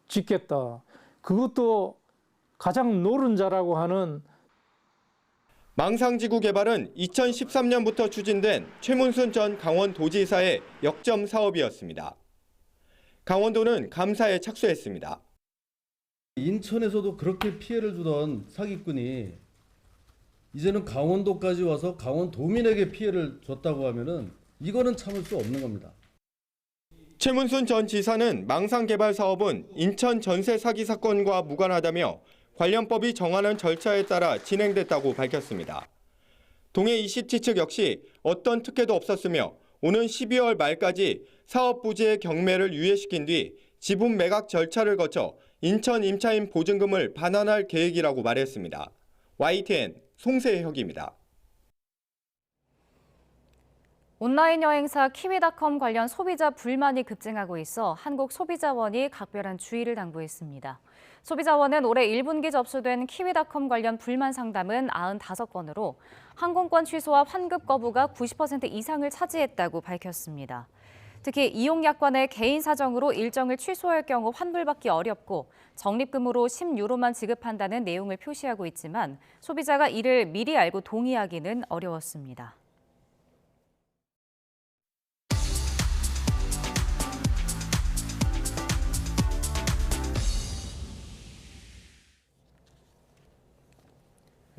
짓겠다. 그것도 가장 노른자라고 하는 망상지구 개발은 2013년부터 추진된 최문순 전 강원도지사의 역점 사업이었습니다. 강원도는 감사에 착수했습니다. 인천에서도 그렇게 피해를 주던 사기꾼이 이제는 강원도까지 와서 강원도민에게 피해를 줬다고 하면은 이거는 참을 수 없는 겁니다. 최문순 전 지사는 망상 개발 사업은 인천 전세 사기 사건과 무관하다며 관련법이 정하는 절차에 따라 진행됐다고 밝혔습니다. 동해 ECT 측 역시 어떤 특혜도 없었으며 오는 12월 말까지 사업 부지의 경매를 유예시킨 뒤 지분 매각 절차를 거쳐 인천 임차인 보증금을 반환할 계획이라고 말했습니다. YTN 송세혁입니다. 온라인 여행사 키위닷컴 관련 소비자 불만이 급증하고 있어 한국소비자원이 각별한 주의를 당부했습니다. 소비자원은 올해 1분기 접수된 키위닷컴 관련 불만 상담은 95건으로 항공권 취소와 환급 거부가 90% 이상을 차지했다고 밝혔습니다. 특히 이용약관의 개인 사정으로 일정을 취소할 경우 환불받기 어렵고 적립금으로 10유로만 지급한다는 내용을 표시하고 있지만 소비자가 이를 미리 알고 동의하기는 어려웠습니다.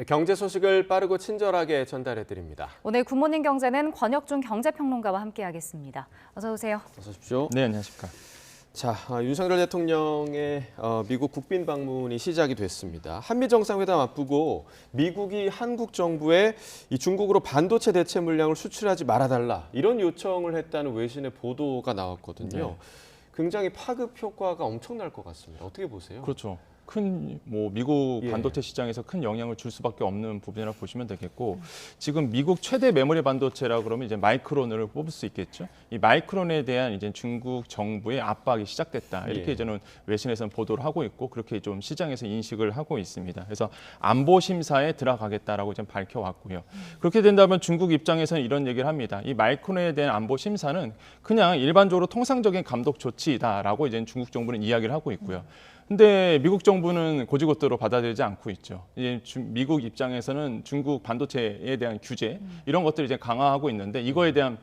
경제 소식을 빠르고 친절하게 전달해드립니다. 오늘 굿모닝 경제는 권혁준 경제평론가와 함께하겠습니다. 어서 오세요. 어서 오십시오. 네, 안녕하십니까. 자, 윤석열 대통령의 미국 국빈 방문이 시작이 됐습니다. 한미 정상회담 앞두고 미국이 한국 정부에 이 중국으로 반도체 대체 물량을 수출하지 말아달라 이런 요청을 했다는 외신의 보도가 나왔거든요. 네. 굉장히 파급 효과가 엄청날 것 같습니다. 어떻게 보세요? 그렇죠. 미국 예. 반도체 시장에서 큰 영향을 줄 수밖에 없는 부분이라고 보시면 되겠고 지금 미국 최대 메모리 반도체라 그러면 이제 마이크론을 뽑을 수 있겠죠. 이 마이크론에 대한 이제 중국 정부의 압박이 시작됐다. 이렇게 예. 저는 외신에서는 보도를 하고 있고 그렇게 좀 시장에서 인식을 하고 있습니다. 그래서 안보 심사에 들어가겠다라고 좀 밝혀왔고요. 그렇게 된다면 중국 입장에서는 이런 얘기를 합니다. 이 마이크론에 대한 안보 심사는 그냥 일반적으로 통상적인 감독 조치다라고 이제 중국 정부는 이야기를 하고 있고요. 근데 미국 정부는 고지고대로 받아들이지 않고 있죠. 이제 미국 입장에서는 중국 반도체에 대한 규제 이런 것들을 이제 강화하고 있는데 이거에 대한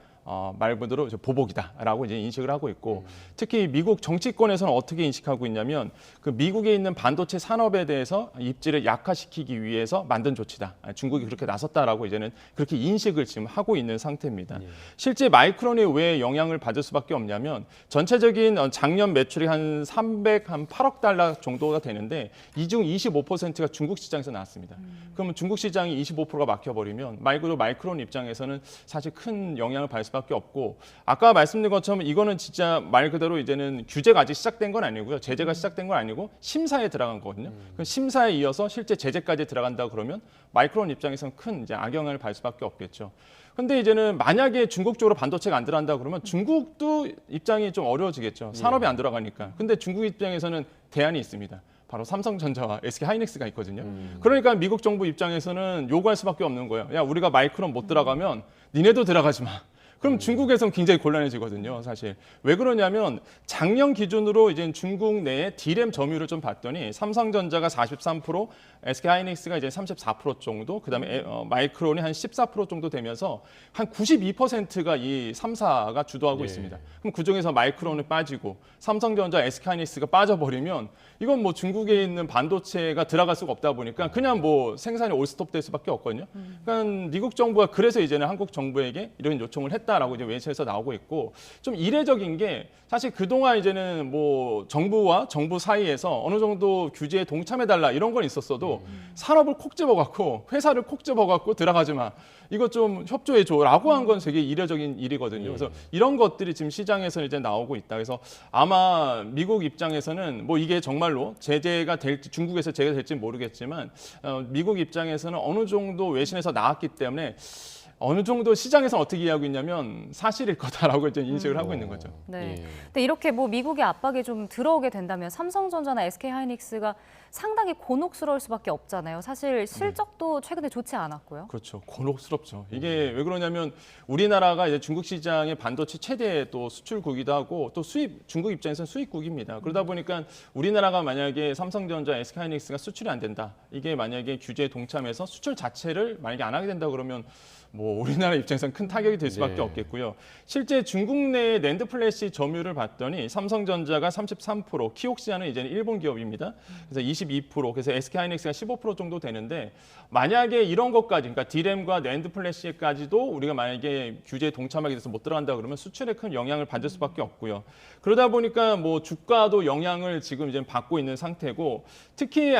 말 그대로 보복이다라고 이제 인식을 하고 있고 특히 미국 정치권에서는 어떻게 인식하고 있냐면 그 미국에 있는 반도체 산업에 대해서 입지를 약화시키기 위해서 만든 조치다. 중국이 그렇게 나섰다라고 이제는 그렇게 인식을 지금 하고 있는 상태입니다. 실제 마이크론이 왜 영향을 받을 수밖에 없냐면 전체적인 작년 매출이 한 308억 달러 정도가 되는데 이 중 25%가 중국 시장에서 나왔습니다. 그러면 중국 시장이 25%가 막혀버리면 말 그대로 마이크론 입장에서는 사실 큰 영향을 받을 수밖에 없고 아까 말씀드린 것처럼 이거는 진짜 말 그대로 이제는 규제가 아직 시작된 건 아니고요. 제재가 시작된 건 아니고 심사에 들어간 거거든요. 그 심사에 이어서 실제 제재까지 들어간다 그러면 마이크론 입장에서는 큰 이제 악영향을 받을 수밖에 없겠죠. 근데 이제는 만약에 중국 쪽으로 반도체가 안 들어간다 그러면 중국도 입장이 좀 어려워지겠죠. 산업이 안 들어가니까. 근데 중국 입장에서는 대안이 있습니다. 바로 삼성전자와 SK하이닉스가 있거든요. 그러니까 미국 정부 입장에서는 요구할 수밖에 없는 거예요. 야, 우리가 마이크론 못 들어가면 니네도 들어가지 마. 그럼 중국에서는 굉장히 곤란해지거든요, 사실. 왜 그러냐면 작년 기준으로 이제 중국 내에 D램 점유율을 좀 봤더니 삼성전자가 43%, SK하이닉스가 이제 34% 정도, 그다음에 마이크론이 한 14% 정도 되면서 한 92%가 이 3사가 주도하고 있습니다. 그럼 그중에서 마이크론이 빠지고 삼성전자, SK하이닉스가 빠져버리면 이건 뭐 중국에 있는 반도체가 들어갈 수가 없다 보니까 그냥 뭐 생산이 올스톱될 수밖에 없거든요. 그러니까 미국 정부가 그래서 이제는 한국 정부에게 이런 요청을 했다라고 이제 외신에서 나오고 있고, 좀 이례적인 게 사실 그동안 이제는 뭐 정부와 정부 사이에서 어느 정도 규제에 동참해달라 이런 건 있었어도 산업을 콕 집어갖고 회사를 콕 집어갖고 들어가지 마. 이거 좀 협조해줘라고 한 건 되게 이례적인 일이거든요. 그래서 이런 것들이 지금 시장에서 이제 나오고 있다. 그래서 아마 미국 입장에서는 뭐 이게 정말로 제재가 될지, 중국에서 제재가 될지 모르겠지만 미국 입장에서는 어느 정도 외신에서 나왔기 때문에 어느 정도 시장에서 어떻게 이해하고 있냐면 사실일 거다라고 이제 인식을 하고 있는 거죠. 네. 근데 이렇게 뭐 미국의 압박이 좀 들어오게 된다면 삼성전자나 SK하이닉스가 상당히 곤혹스러울 수밖에 없잖아요. 사실 실적도 최근에 좋지 않았고요. 그렇죠. 곤혹스럽죠. 이게 왜 그러냐면 우리나라가 이제 중국 시장의 반도체 최대 또 수출국이기도 하고 또 중국 입장에서는 수입국입니다. 그러다 보니까 우리나라가 만약에 삼성전자, SK하이닉스가 수출이 안 된다. 이게 만약에 규제에 동참해서 수출 자체를 만약에 안 하게 된다 그러면 뭐 우리나라 입장에서는 큰 타격이 될 수밖에 없겠고요. 실제 중국 내 낸드 플래시 점유율을 봤더니 삼성전자가 33%, 키옥시아는 이제는 일본 기업입니다. 그래서 22%, 그래서 SK하이닉스가 15% 정도 되는데 만약에 이런 것까지, 그러니까 D램과 낸드 플래시까지도 우리가 만약에 규제에 동참하게 돼서 못 들어간다 그러면 수출에 큰 영향을 받을 수밖에 없고요. 그러다 보니까 뭐 주가도 영향을 지금 이제 받고 있는 상태고, 특히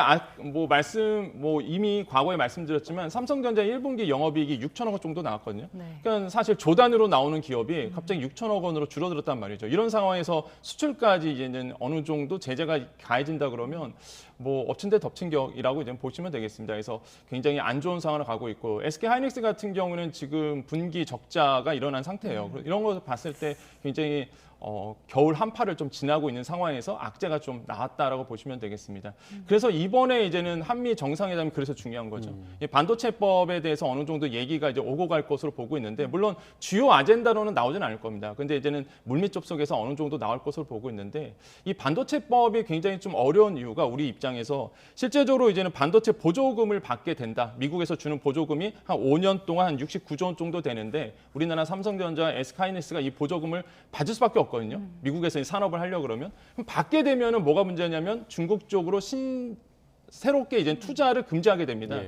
뭐 이미 과거에 말씀드렸지만 삼성전자 1분기 영업이익이 6천억 원 정도 나왔거든요. 그러니까 사실 조단으로 나오는 기업이 갑자기 6천억 원으로 줄어들었단 말이죠. 이런 상황에서 수출까지 이제는 어느 정도 제재가 가해진다 그러면 뭐 엎친 데 덮친 격이라고 이제 보시면 되겠습니다. 그래서 굉장히 안 좋은 상황을 가고 있고, SK하이닉스 같은 경우는 지금 분기 적자가 일어난 상태예요. 이런 거 봤을 때 굉장히 겨울 한파를 좀 지나고 있는 상황에서 악재가 좀 나왔다라고 보시면 되겠습니다. 그래서 이번에 이제는 한미 정상회담이 그래서 중요한 거죠. 이 반도체법에 대해서 어느 정도 얘기가 이제 오고 갈 것으로 보고 있는데, 물론 주요 아젠다로는 나오진 않을 겁니다. 근데 이제는 물밑 접촉에서 어느 정도 나올 것으로 보고 있는데, 이 반도체법이 굉장히 좀 어려운 이유가 우리 입장에서 실제적으로 이제는 반도체 보조금을 받게 된다. 미국에서 주는 보조금이 한 5년 동안 한 69조 원 정도 되는데 우리나라 삼성전자, SK하이닉스가 이 보조금을 받을 수밖에 없거든요. 미국에서 산업을 하려고 그러면. 그럼 받게 되면은 뭐가 문제냐면 중국 쪽으로 새롭게 이제 투자를 금지하게 됩니다.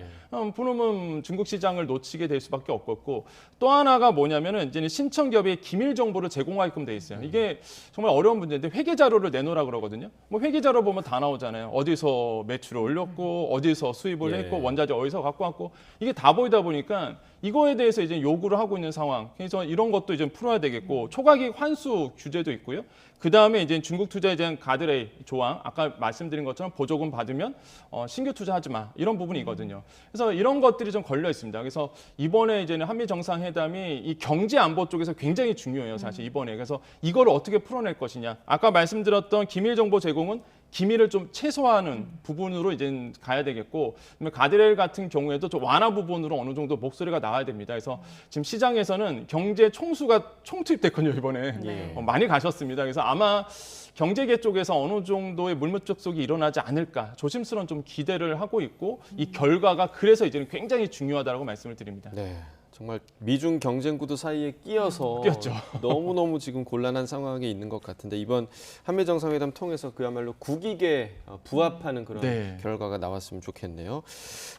그러면 중국 시장을 놓치게 될 수밖에 없겠고, 또 하나가 뭐냐면은 이제는 신청 기업의 기밀 정보를 제공하게끔 돼 있어요. 이게 정말 어려운 문제인데 회계 자료를 내놓으라 그러거든요. 뭐 회계 자료 보면 다 나오잖아요. 어디서 매출을 올렸고, 어디서 수입을 했고, 원자재 어디서 갖고 왔고, 이게 다 보이다 보니까 이거에 대해서 이제 요구를 하고 있는 상황. 그래서 이런 것도 이제 풀어야 되겠고, 초과이익 환수 규제도 있고요. 그 다음에 이제 중국 투자에 대한 가드레일 조항, 아까 말씀드린 것처럼 보조금 받으면 신규 투자하지 마, 이런 부분이거든요. 그래서 이런 것들이 좀 걸려 있습니다. 그래서 이번에 이제는 한미 정상회담이 이 경제 안보 쪽에서 굉장히 중요해요, 사실 이번에. 그래서 이걸 어떻게 풀어낼 것이냐. 아까 말씀드렸던 기밀 정보 제공은 기밀을 좀 최소화하는 부분으로 이제 가야 되겠고, 가드레일 같은 경우에도 좀 완화 부분으로 어느 정도 목소리가 나와야 됩니다. 그래서 지금 시장에서는 경제 총수가 총투입됐거든요, 이번에. 많이 가셨습니다. 그래서 아마 경제계 쪽에서 어느 정도의 물밑 접촉이 일어나지 않을까 조심스러운 좀 기대를 하고 있고, 이 결과가 그래서 이제는 굉장히 중요하다고 말씀을 드립니다. 네. 정말 미중 경쟁 구도 사이에 끼어서 너무너무 지금 곤란한 상황에 있는 것 같은데, 이번 한미 정상회담 통해서 그야말로 국익에 부합하는 그런 결과가 나왔으면 좋겠네요.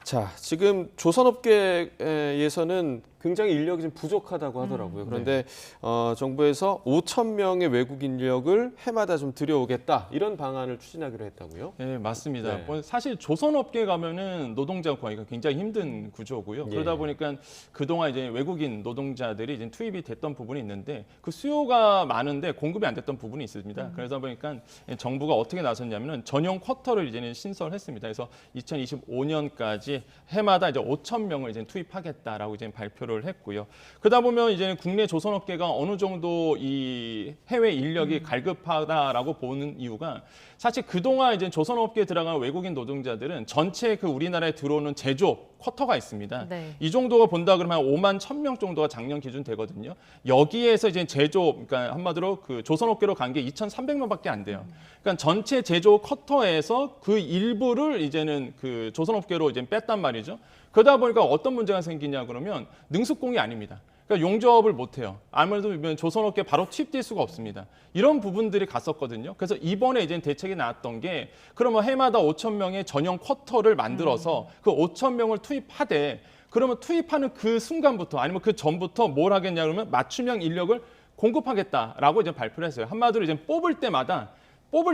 자, 지금 조선업계에서는 굉장히 인력이 좀 부족하다고 하더라고요. 그런데 정부에서 5천 명의 외국 인력을 해마다 좀 들여오겠다, 이런 방안을 추진하기로 했다고요? 네, 맞습니다. 사실 조선업계 가면은 노동자 구하기가 굉장히 힘든 구조고요. 그러다 보니까 그동안 이제 외국인 노동자들이 이제 투입이 됐던 부분이 있는데, 그 수요가 많은데 공급이 안 됐던 부분이 있습니다. 그러다 보니까 정부가 어떻게 나섰냐면은 전용 쿼터를 이제는 신설했습니다. 그래서 2025년까지 해마다 이제 5천 명을 이제 투입하겠다라고 이제 발표를 발표를 했고요. 그러다 보면 이제는 국내 조선업계가 어느 정도 이 해외 인력이 갈급하다라고 보는 이유가 사실 그동안 이제 조선업계에 들어간 외국인 노동자들은 전체 그 우리나라에 들어오는 제조업 쿼터가 있습니다. 네. 이 정도가 본다 그러면 한 5만 1,000명 정도가 작년 기준 되거든요. 여기에서 이제 제조업, 그러니까 한마디로 그 조선업계로 간 게 2,300명밖에 안 돼요. 그러니까 전체 제조업 쿼터에서 그 일부를 이제는 그 조선업계로 이제 뺐단 말이죠. 그러다 보니까 어떤 문제가 생기냐 그러면 능숙공이 아닙니다. 그러니까 용접을 못해요. 아무래도 조선업계 바로 투입될 수가 없습니다. 이런 부분들이 갔었거든요. 그래서 이번에 이제 대책이 나왔던 게 그러면 해마다 5,000명의 전용 쿼터를 만들어서 그 5,000명을 투입하되 그러면 투입하는 그 순간부터 아니면 그 전부터 뭘 하겠냐 그러면 맞춤형 인력을 공급하겠다라고 이제 발표를 했어요. 한마디로 이제 뽑을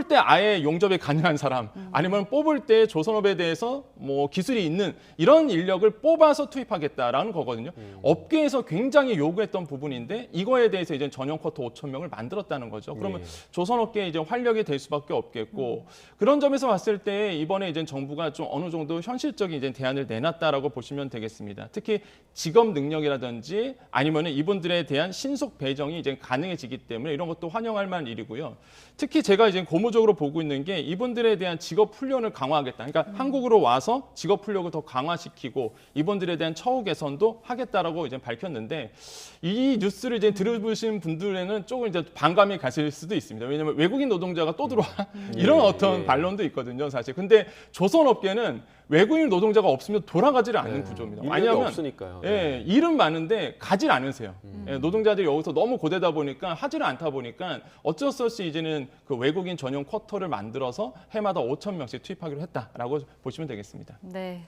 때 아예 용접에 관여한 사람 아니면 뽑을 때 조선업에 대해서 뭐 기술이 있는 이런 인력을 뽑아서 투입하겠다라는 거거든요. 업계에서 굉장히 요구했던 부분인데 이거에 대해서 이제 전용 쿼터 5,000명을 만들었다는 거죠. 그러면 조선업계에 이제 활력이 될 수밖에 없겠고 그런 점에서 봤을 때 이번에 이제 정부가 좀 어느 정도 현실적인 이제 대안을 내놨다라고 보시면 되겠습니다. 특히 직업 능력이라든지 아니면은 이분들에 대한 신속 배정이 이제 가능해지기 때문에 이런 것도 환영할 만한 일이고요. 특히 제가 이제 고무적으로 보고 있는 게 이분들에 대한 직업 훈련을 강화하겠다. 그러니까 한국으로 와서 직업 훈련을 더 강화시키고 이분들에 대한 처우 개선도 하겠다라고 이제 밝혔는데 이 뉴스를 이제 들으신 분들에는 조금 이제 반감이 가실 수도 있습니다. 왜냐하면 외국인 노동자가 또 들어와 이런 어떤 반론도 있거든요, 사실. 근데 조선업계는 외국인 노동자가 없으면 돌아가지를 않는 구조입니다. 왜냐하면 없으니까요. 예, 일은 많은데 가질 않으세요. 예, 노동자들이 여기서 너무 고되다 보니까 하지를 않다 보니까 어쩔 수 없이 이제는 그 외국인 전용 쿼터를 만들어서 해마다 5,000명씩 투입하기로 했다라고 보시면 되겠습니다. 네.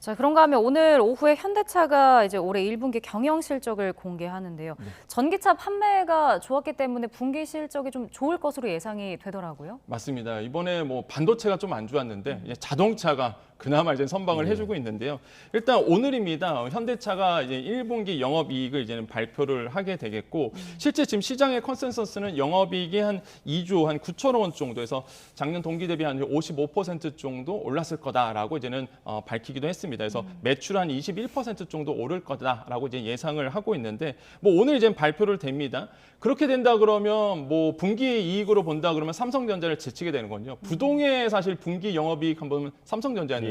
자, 그런가 하면 오늘 오후에 현대차가 이제 올해 1분기 경영 실적을 공개하는데요. 전기차 판매가 좋았기 때문에 분기 실적이 좀 좋을 것으로 예상이 되더라고요. 맞습니다. 이번에 뭐 반도체가 좀 안 좋았는데 이제 자동차가 그나마 이제 선방을 해주고 있는데요. 일단 오늘입니다. 현대차가 이제 1분기 영업이익을 이제는 발표를 하게 되겠고 실제 지금 시장의 컨센서스는 영업이익이 한 2조 한 9천억 원 정도에서 작년 동기 대비 한 55% 정도 올랐을 거다라고 이제는 밝히기도 했습니다. 그래서 매출 한 21% 정도 오를 거다라고 이제 예상을 하고 있는데 뭐 오늘 이제 발표를 됩니다. 그렇게 된다 그러면 뭐 분기 이익으로 본다 그러면 삼성전자를 제치게 되는 거거든요. 부동의 사실 분기 영업이익 한번 삼성전자였는데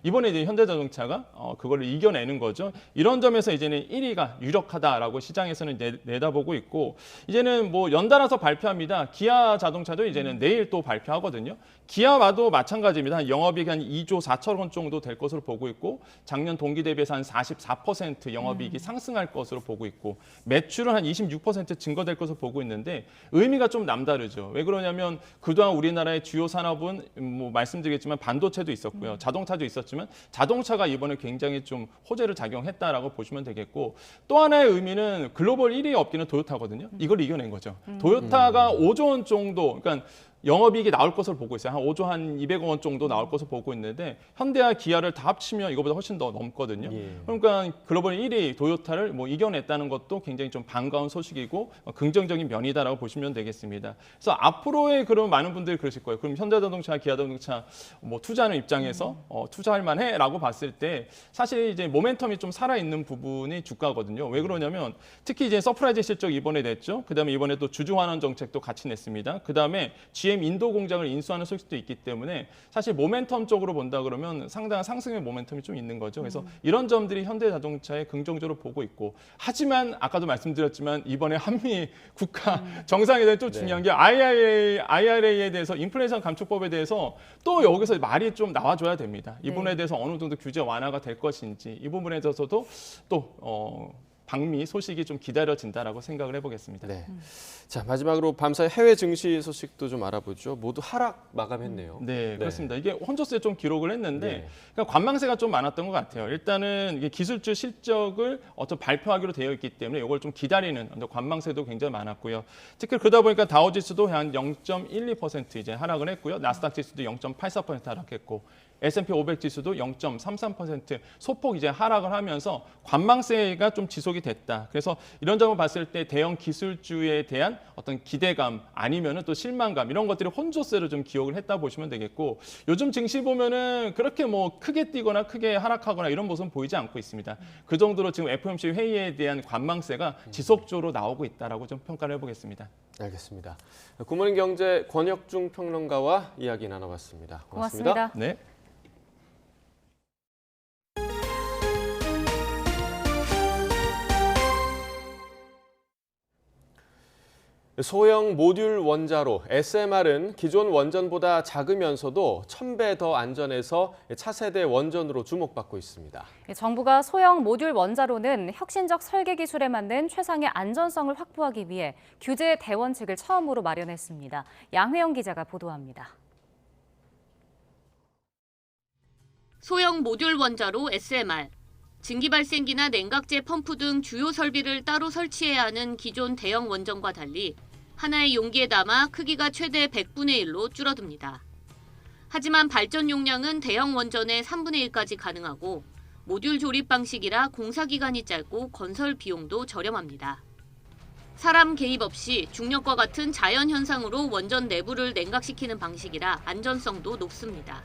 이번에 이제 현대자동차가 그걸 이겨내는 거죠. 이런 점에서 이제는 1위가 유력하다라고 시장에서는 내다보고 있고 이제는 뭐 연달아서 발표합니다. 기아 자동차도 이제는 내일 또 발표하거든요. 기아와도 마찬가지입니다. 영업이익 한 2조 4천억 원 정도 될 것으로 보고 있고 작년 동기 대비해서 한 44% 영업이익이 상승할 것으로 보고 있고 매출은 한 26% 증가될 것으로 보고 있는데 의미가 좀 남다르죠. 왜 그러냐면 그동안 우리나라의 주요 산업은 뭐 말씀드리겠지만 반도체도 있었고요. 자동차도 있었지만 자동차가 이번에 굉장히 좀 호재를 작용했다라고 보시면 되겠고 또 하나의 의미는 글로벌 1위 업계는 토요타거든요. 이걸 이겨낸 거죠. 토요타가 5조 원 정도 그러니까 영업이익이 나올 것으로 보고 있어요. 한 5조 한 200억 원 정도 나올 것으로 보고 있는데 현대와 기아를 다 합치면 이거보다 훨씬 더 넘거든요. 그러니까 글로벌 1위 토요타를 뭐 이겨냈다는 것도 굉장히 좀 반가운 소식이고 긍정적인 면이다라고 보시면 되겠습니다. 그래서 앞으로의 그런 많은 분들이 그러실 거예요. 그럼 현대자동차, 기아자동차 뭐 투자하는 입장에서 투자할 만해라고 봤을 때 사실 이제 모멘텀이 좀 살아있는 부분이 주가거든요. 왜 그러냐면 특히 이제 서프라이즈 실적 이번에 냈죠. 그다음에 이번에 또 주주환원 정책도 같이 냈습니다. 그다음에 GM 인도 공장을 인수하는 소식도 있기 때문에 사실 모멘텀 쪽으로 본다 그러면 상당한 상승의 모멘텀이 좀 있는 거죠. 그래서 이런 점들이 현대자동차에 긍정적으로 보고 있고 하지만 아까도 말씀드렸지만 이번에 한미 국가 정상회담이 또 중요한 게 IRA에 대해서 인플레이션 감축법에 대해서 또 여기서 말이 좀 나와줘야 됩니다. 이 부분에 대해서 어느 정도 규제 완화가 될 것인지 이 부분에 대해서도 또 방미 소식이 좀 기다려진다라고 생각을 해보겠습니다. 네. 자, 마지막으로 밤사이 해외 증시 소식도 좀 알아보죠. 모두 하락 마감했네요. 네, 그렇습니다. 이게 혼조세 좀 기록을 했는데 그러니까 관망세가 좀 많았던 것 같아요. 일단은 이게 기술주 실적을 발표하기로 되어 있기 때문에 이걸 좀 기다리는 관망세도 굉장히 많았고요. 특히 그러다 보니까 다우지수도 한 0.12% 이제 하락을 했고요. 나스닥 지수도 0.84% 하락했고. S&P 500 지수도 0.33% 소폭 이제 하락을 하면서 관망세가 좀 지속이 지속이 됐다. 그래서 이런 점을 봤을 때 대형 기술주에 대한 어떤 기대감 아니면은 또 실망감 이런 것들이 혼조세로 좀 기억을 했다 보시면 되겠고, 요즘 증시 보면은 그렇게 뭐 크게 뛰거나 크게 하락하거나 이런 모습은 보이지 않고 있습니다. 그 정도로 지금 FOMC 회의에 대한 관망세가 지속적으로 나오고 있다라고 좀 평가를 해보겠습니다. 알겠습니다. 굿모닝 경제 권혁중 평론가와 이야기 나눠봤습니다. 고맙습니다. 네. 소형 모듈 원자로 SMR은 기존 원전보다 작으면서도 1000배 더 안전해서 차세대 원전으로 주목받고 있습니다. 정부가 소형 모듈 원자로는 혁신적 설계 기술에 맞는 최상의 안전성을 확보하기 위해 규제 대원칙을 처음으로 마련했습니다. 양회영 기자가 보도합니다. 소형 모듈 원자로 SMR. 증기발생기나 냉각제 펌프 등 주요 설비를 따로 설치해야 하는 기존 대형 원전과 달리 하나의 용기에 담아 크기가 최대 100분의 1로 줄어듭니다. 하지만 발전 용량은 대형 원전의 3분의 1까지 가능하고 모듈 조립 방식이라 공사 기간이 짧고 건설 비용도 저렴합니다. 사람 개입 없이 중력과 같은 자연 현상으로 원전 내부를 냉각시키는 방식이라 안전성도 높습니다.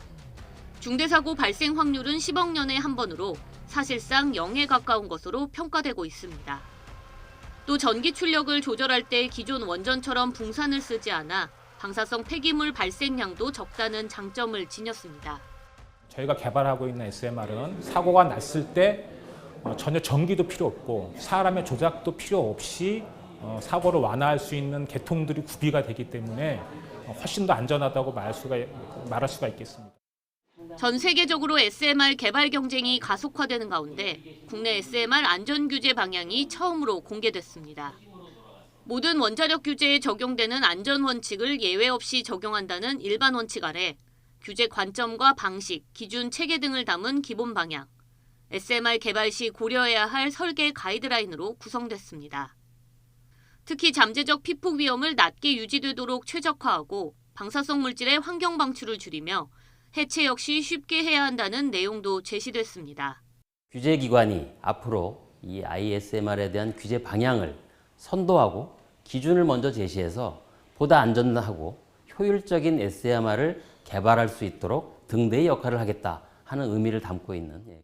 중대사고 발생 확률은 10억 년에 한 번으로 사실상 0에 가까운 것으로 평가되고 있습니다. 또 전기 출력을 조절할 때 기존 원전처럼 붕산을 쓰지 않아 방사성 폐기물 발생량도 적다는 장점을 지녔습니다. 저희가 개발하고 있는 SMR은 사고가 났을 때 전혀 전기도 필요 없고 사람의 조작도 필요 없이 사고를 완화할 수 있는 계통들이 구비가 되기 때문에 훨씬 더 안전하다고 말할 수가 있겠습니다. 전 세계적으로 SMR 개발 경쟁이 가속화되는 가운데 국내 SMR 안전규제 방향이 처음으로 공개됐습니다. 모든 원자력 규제에 적용되는 안전원칙을 예외 없이 적용한다는 일반 원칙 아래 규제 관점과 방식, 기준, 체계 등을 담은 기본 방향, SMR 개발 시 고려해야 할 설계 가이드라인으로 구성됐습니다. 특히 잠재적 피폭 위험을 낮게 유지되도록 최적화하고 방사성 물질의 환경 방출을 줄이며 해체 역시 쉽게 해야 한다는 내용도 제시됐습니다. 규제기관이 앞으로 이 ISMR에 대한 규제 방향을 선도하고 기준을 먼저 제시해서 보다 안전하고 효율적인 SMR을 개발할 수 있도록 등대의 역할을 하겠다 하는 의미를 담고 있는.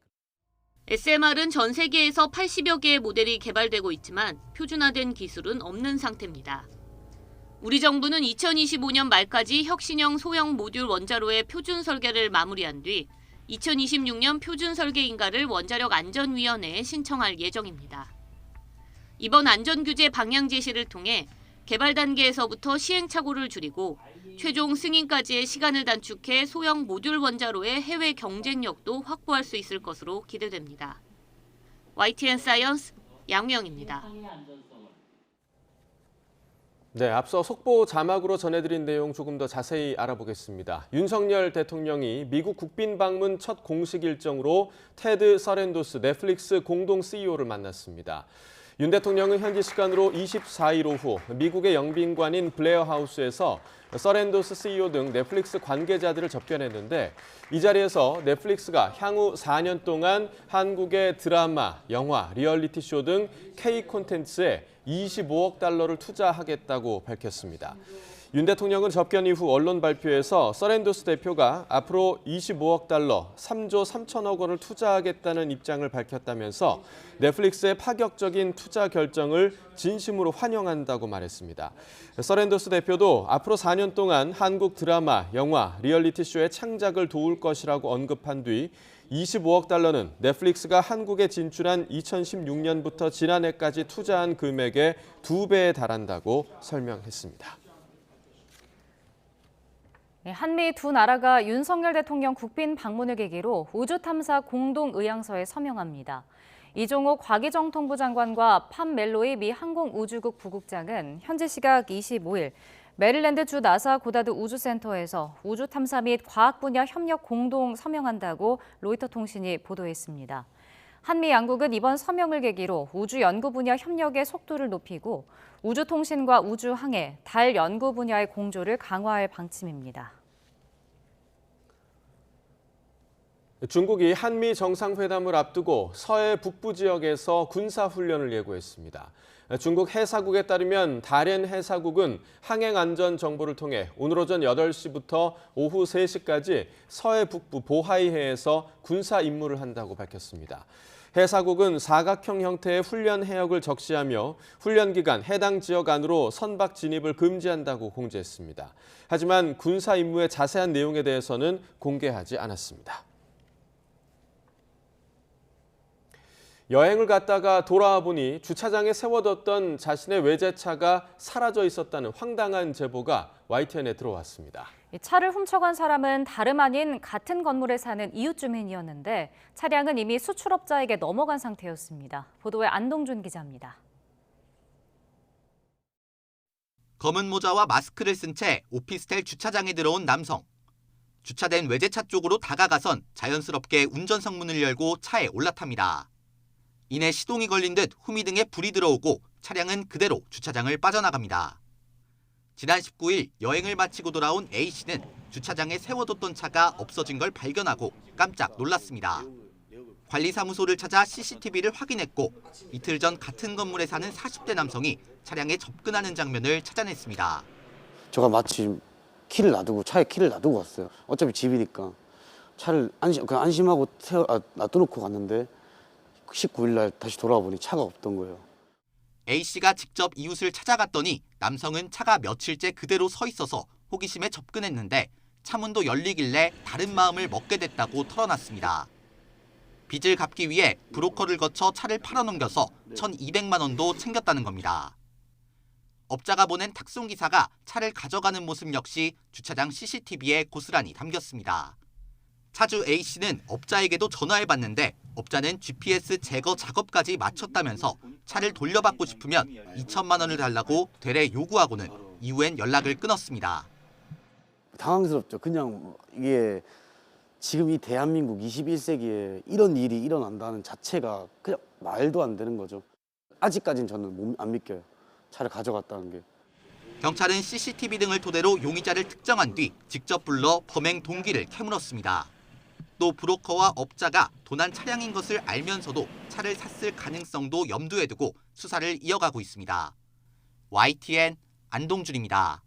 SMR은 전 세계에서 80여 개의 모델이 개발되고 있지만 표준화된 기술은 없는 상태입니다. 우리 정부는 2025년 말까지 혁신형 소형 모듈 원자로의 표준 설계를 마무리한 뒤 2026년 표준 설계 인가를 원자력 안전위원회에 신청할 예정입니다. 이번 안전규제 방향 제시를 통해 개발 단계에서부터 시행착오를 줄이고 최종 승인까지의 시간을 단축해 소형 모듈 원자로의 해외 경쟁력도 확보할 수 있을 것으로 기대됩니다. YTN 사이언스 양우영입니다. 네, 앞서 속보 자막으로 전해드린 내용 조금 더 자세히 알아보겠습니다. 윤석열 대통령이 미국 국빈 방문 첫 공식 일정으로 테드 서렌도스 넷플릭스 공동 CEO를 만났습니다. 윤 대통령은 현지 시간으로 24일 오후 미국의 영빈관인 블레어 하우스에서 서렌도스 CEO 등 넷플릭스 관계자들을 접견했는데, 이 자리에서 넷플릭스가 향후 4년 동안 한국의 드라마, 영화, 리얼리티 쇼 등 K 콘텐츠에 25억 달러를 투자하겠다고 밝혔습니다. 윤 대통령은 접견 이후 언론 발표에서 서렌도스 대표가 앞으로 25억 달러, 3조 3천억 원을 투자하겠다는 입장을 밝혔다면서 넷플릭스의 파격적인 투자 결정을 진심으로 환영한다고 말했습니다. 서렌도스 대표도 앞으로 4년 동안 한국 드라마, 영화, 리얼리티 쇼의 창작을 도울 것이라고 언급한 뒤 25억 달러는 넷플릭스가 한국에 진출한 2016년부터 지난해까지 투자한 금액의 2배에 달한다고 설명했습니다. 한미 두 나라가 윤석열 대통령 국빈 방문을 계기로 우주탐사 공동의향서에 서명합니다. 이종욱 과기정통부 장관과 팜 멜로이 미 항공우주국 부국장은 현지 시각 25일 메릴랜드 주 나사 고다드 우주센터에서 우주탐사 및 과학 분야 협력 공동 서명한다고 로이터 통신이 보도했습니다. 한미 양국은 이번 서명을 계기로 우주 연구 분야 협력의 속도를 높이고 우주통신과 우주항해, 달 연구 분야의 공조를 강화할 방침입니다. 중국이 한미 정상회담을 앞두고 서해 북부 지역에서 군사훈련을 예고했습니다. 중국 해사국에 따르면 다롄 해사국은 항행 안전 정보를 통해 오늘 오전 8시부터 오후 3시까지 서해 북부 보하이해에서 군사 임무를 한다고 밝혔습니다. 해사국은 사각형 형태의 훈련 해역을 적시하며 훈련 기간 해당 지역 안으로 선박 진입을 금지한다고 공지했습니다. 하지만 군사 임무의 자세한 내용에 대해서는 공개하지 않았습니다. 여행을 갔다가 돌아와 보니 주차장에 세워뒀던 자신의 외제차가 사라져 있었다는 황당한 제보가 YTN에 들어왔습니다. 차를 훔쳐간 사람은 다름 아닌 같은 건물에 사는 이웃 주민이었는데 차량은 이미 수출업자에게 넘어간 상태였습니다. 보도에 안동준 기자입니다. 검은 모자와 마스크를 쓴 채 오피스텔 주차장에 들어온 남성. 주차된 외제차 쪽으로 다가가선 자연스럽게 운전석 문을 열고 차에 올라탑니다. 이내 시동이 걸린 듯 후미등에 불이 들어오고 차량은 그대로 주차장을 빠져나갑니다. 지난 19일 여행을 마치고 돌아온 A씨는 주차장에 세워뒀던 차가 없어진 걸 발견하고 깜짝 놀랐습니다. 관리사무소를 찾아 CCTV를 확인했고 이틀 전 같은 건물에 사는 40대 남성이 차량에 접근하는 장면을 찾아냈습니다. 제가 마침 차에 키를 놔두고 왔어요. 어차피 집이니까 차를 안심하고 놔두놓고 갔는데 19일 날 다시 돌아와 보니 차가 없던 거예요. A씨가 직접 이웃을 찾아갔더니 남성은 차가 며칠째 그대로 서 있어서 호기심에 접근했는데 차문도 열리길래 다른 마음을 먹게 됐다고 털어놨습니다. 빚을 갚기 위해 브로커를 거쳐 차를 팔아넘겨서 1,200만 원도 챙겼다는 겁니다. 업자가 보낸 탁송기사가 차를 가져가는 모습 역시 주차장 CCTV에 고스란히 담겼습니다. 차주 A씨는 업자에게도 전화해봤는데 업자는 GPS 제거 작업까지 마쳤다면서 차를 돌려받고 싶으면 2천만 원을 달라고 되레 요구하고는 이후엔 연락을 끊었습니다. 당황스럽죠. 그냥 이게 지금 이 대한민국 21세기에 이런 일이 일어난다는 자체가 그냥 말도 안 되는 거죠. 아직까지는 저는 안 믿겨요. 차를 가져갔다는 게. 경찰은 CCTV 등을 토대로 용의자를 특정한 뒤 직접 불러 범행 동기를 캐물었습니다. 또 브로커와 업자가 도난 차량인 것을 알면서도 차를 샀을 가능성도 염두에 두고 수사를 이어가고 있습니다. YTN 안동준입니다.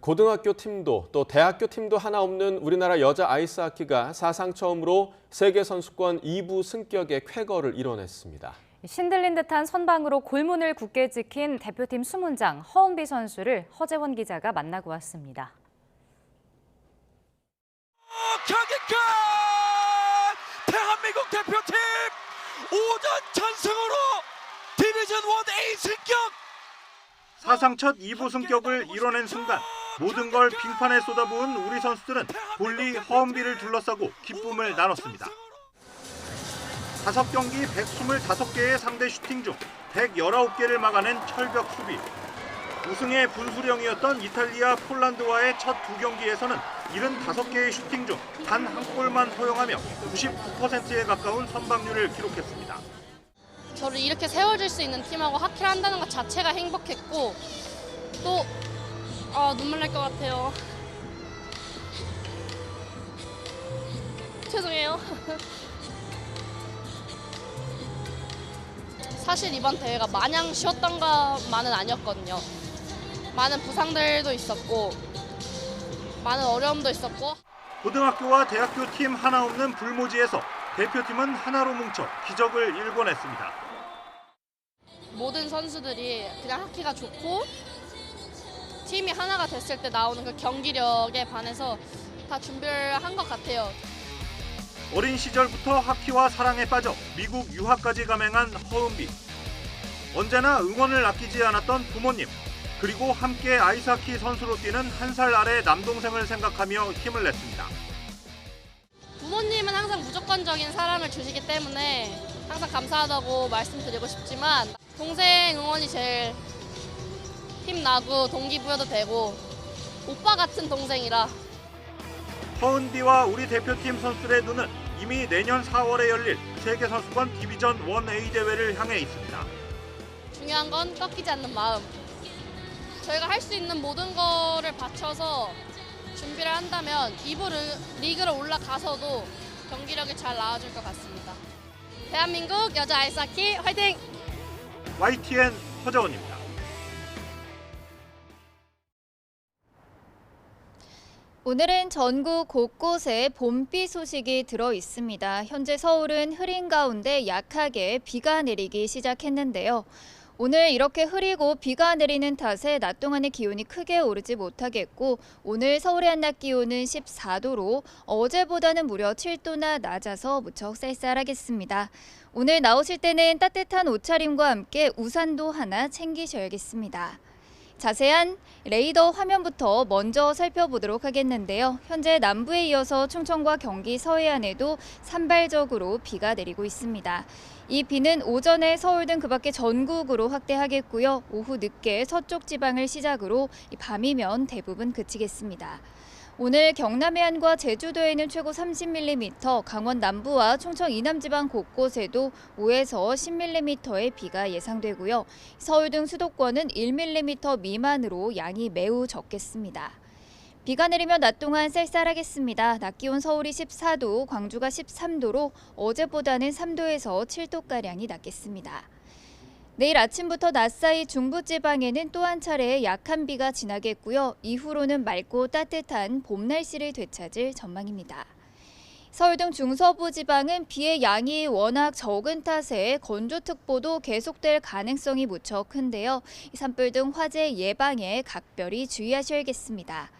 고등학교 팀도 또 대학교 팀도 하나 없는 우리나라 여자 아이스하키가 사상 처음으로 세계선수권 2부 승격의 쾌거를 이뤄냈습니다. 신들린 듯한 선방으로 골문을 굳게 지킨 대표팀 수문장 허은비 선수를 허재원 기자가 만나고 왔습니다. 경기끝! 대한민국 대표팀 5전 전승으로 디비전 1A 승격! 사상 첫 2부 승격을 이뤄낸 순간 모든 걸 빙판에 쏟아부은 우리 선수들은 볼리 허은비를 둘러싸고 기쁨을 나눴습니다. 5경기 125개의 상대 슈팅 중 119개를 막아낸 철벽 수비. 우승의 분수령이었던 이탈리아, 폴란드와의 첫 2경기에서는 75개의 슈팅 중 단 한 골만 허용하며 99%에 가까운 선방률을 기록했습니다. 저를 이렇게 세워줄 수 있는 팀하고 하키를 한다는 것 자체가 행복했고 또 눈물 날 것 같아요. 죄송해요. 사실 이번 대회가 마냥 쉬웠던 것만은 아니었거든요. 많은 부상들도 있었고 많은 어려움도 있었고 고등학교와 대학교 팀 하나 없는 불모지에서 대표팀은 하나로 뭉쳐 기적을 일궈냈습니다. 모든 선수들이 그냥 하키가 좋고 팀이 하나가 됐을 때 나오는 그 경기력에 반해서 다 준비를 한 것 같아요. 어린 시절부터 하키와 사랑에 빠져 미국 유학까지 감행한 허은비. 언제나 응원을 아끼지 않았던 부모님, 그리고 함께 아이스하키 선수로 뛰는 한 살 아래 남동생을 생각하며 힘을 냈습니다. 부모님은 항상 무조건적인 사랑을 주시기 때문에 항상 감사하다고 말씀드리고 싶지만 동생 응원이 제일 힘나고 동기부여도 되고 오빠 같은 동생이라. 허은비와 우리 대표팀 선수들의 눈은 이미 내년 4월에 열릴 세계선수권 디비전 1A 대회를 향해 있습니다. 중요한 건 꺾이지 않는 마음. 저희가 할 수 있는 모든 거를 바쳐서 준비를 한다면 2부 리그를 올라가서도 경기력이 잘 나와줄 것 같습니다. 대한민국 여자 아이스하키 화이팅! YTN 허정원입니다. 오늘은 전국 곳곳에 봄비 소식이 들어 있습니다. 현재 서울은 흐린 가운데 약하게 비가 내리기 시작했는데요. 오늘 이렇게 흐리고 비가 내리는 탓에 낮 동안의 기온이 크게 오르지 못하겠고 오늘 서울의 한낮 기온은 14도로 어제보다는 무려 7도나 낮아서 무척 쌀쌀하겠습니다. 오늘 나오실 때는 따뜻한 옷차림과 함께 우산도 하나 챙기셔야겠습니다. 자세한 레이더 화면부터 먼저 살펴보도록 하겠는데요. 현재 남부에 이어서 충청과 경기 서해안에도 산발적으로 비가 내리고 있습니다. 이 비는 오전에 서울 등 그 밖에 전국으로 확대하겠고요. 오후 늦게 서쪽 지방을 시작으로 밤이면 대부분 그치겠습니다. 오늘 경남 해안과 제주도에는 최고 30mm, 강원 남부와 충청 이남 지방 곳곳에도 5에서 10mm의 비가 예상되고요. 서울 등 수도권은 1mm 미만으로 양이 매우 적겠습니다. 비가 내리면 낮 동안 쌀쌀하겠습니다. 낮 기온 서울이 14도, 광주가 13도로 어제보다는 3도에서 7도가량이 낮겠습니다. 내일 아침부터 낮 사이 중부지방에는 또 한 차례 약한 비가 지나겠고요. 이후로는 맑고 따뜻한 봄 날씨를 되찾을 전망입니다. 서울 등 중서부 지방은 비의 양이 워낙 적은 탓에 건조특보도 계속될 가능성이 무척 큰데요. 산불 등 화재 예방에 각별히 주의하셔야겠습니다.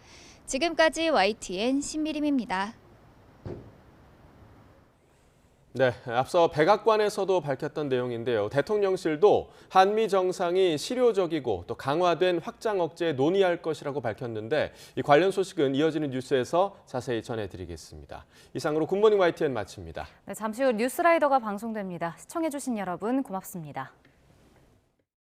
지금까지 YTN 신미림입니다. 네, 앞서 백악관에서도 밝혔던 내용인데요. 대통령실도 한미 정상이 실효적이고 또 강화된 확장 억제에 논의할 것이라고 밝혔는데 이 관련 소식은 이어지는 뉴스에서 자세히 전해드리겠습니다. 이상으로 굿모닝 YTN 마칩니다. 네, 잠시 후 뉴스라이더가 방송됩니다. 시청해주신 여러분 고맙습니다.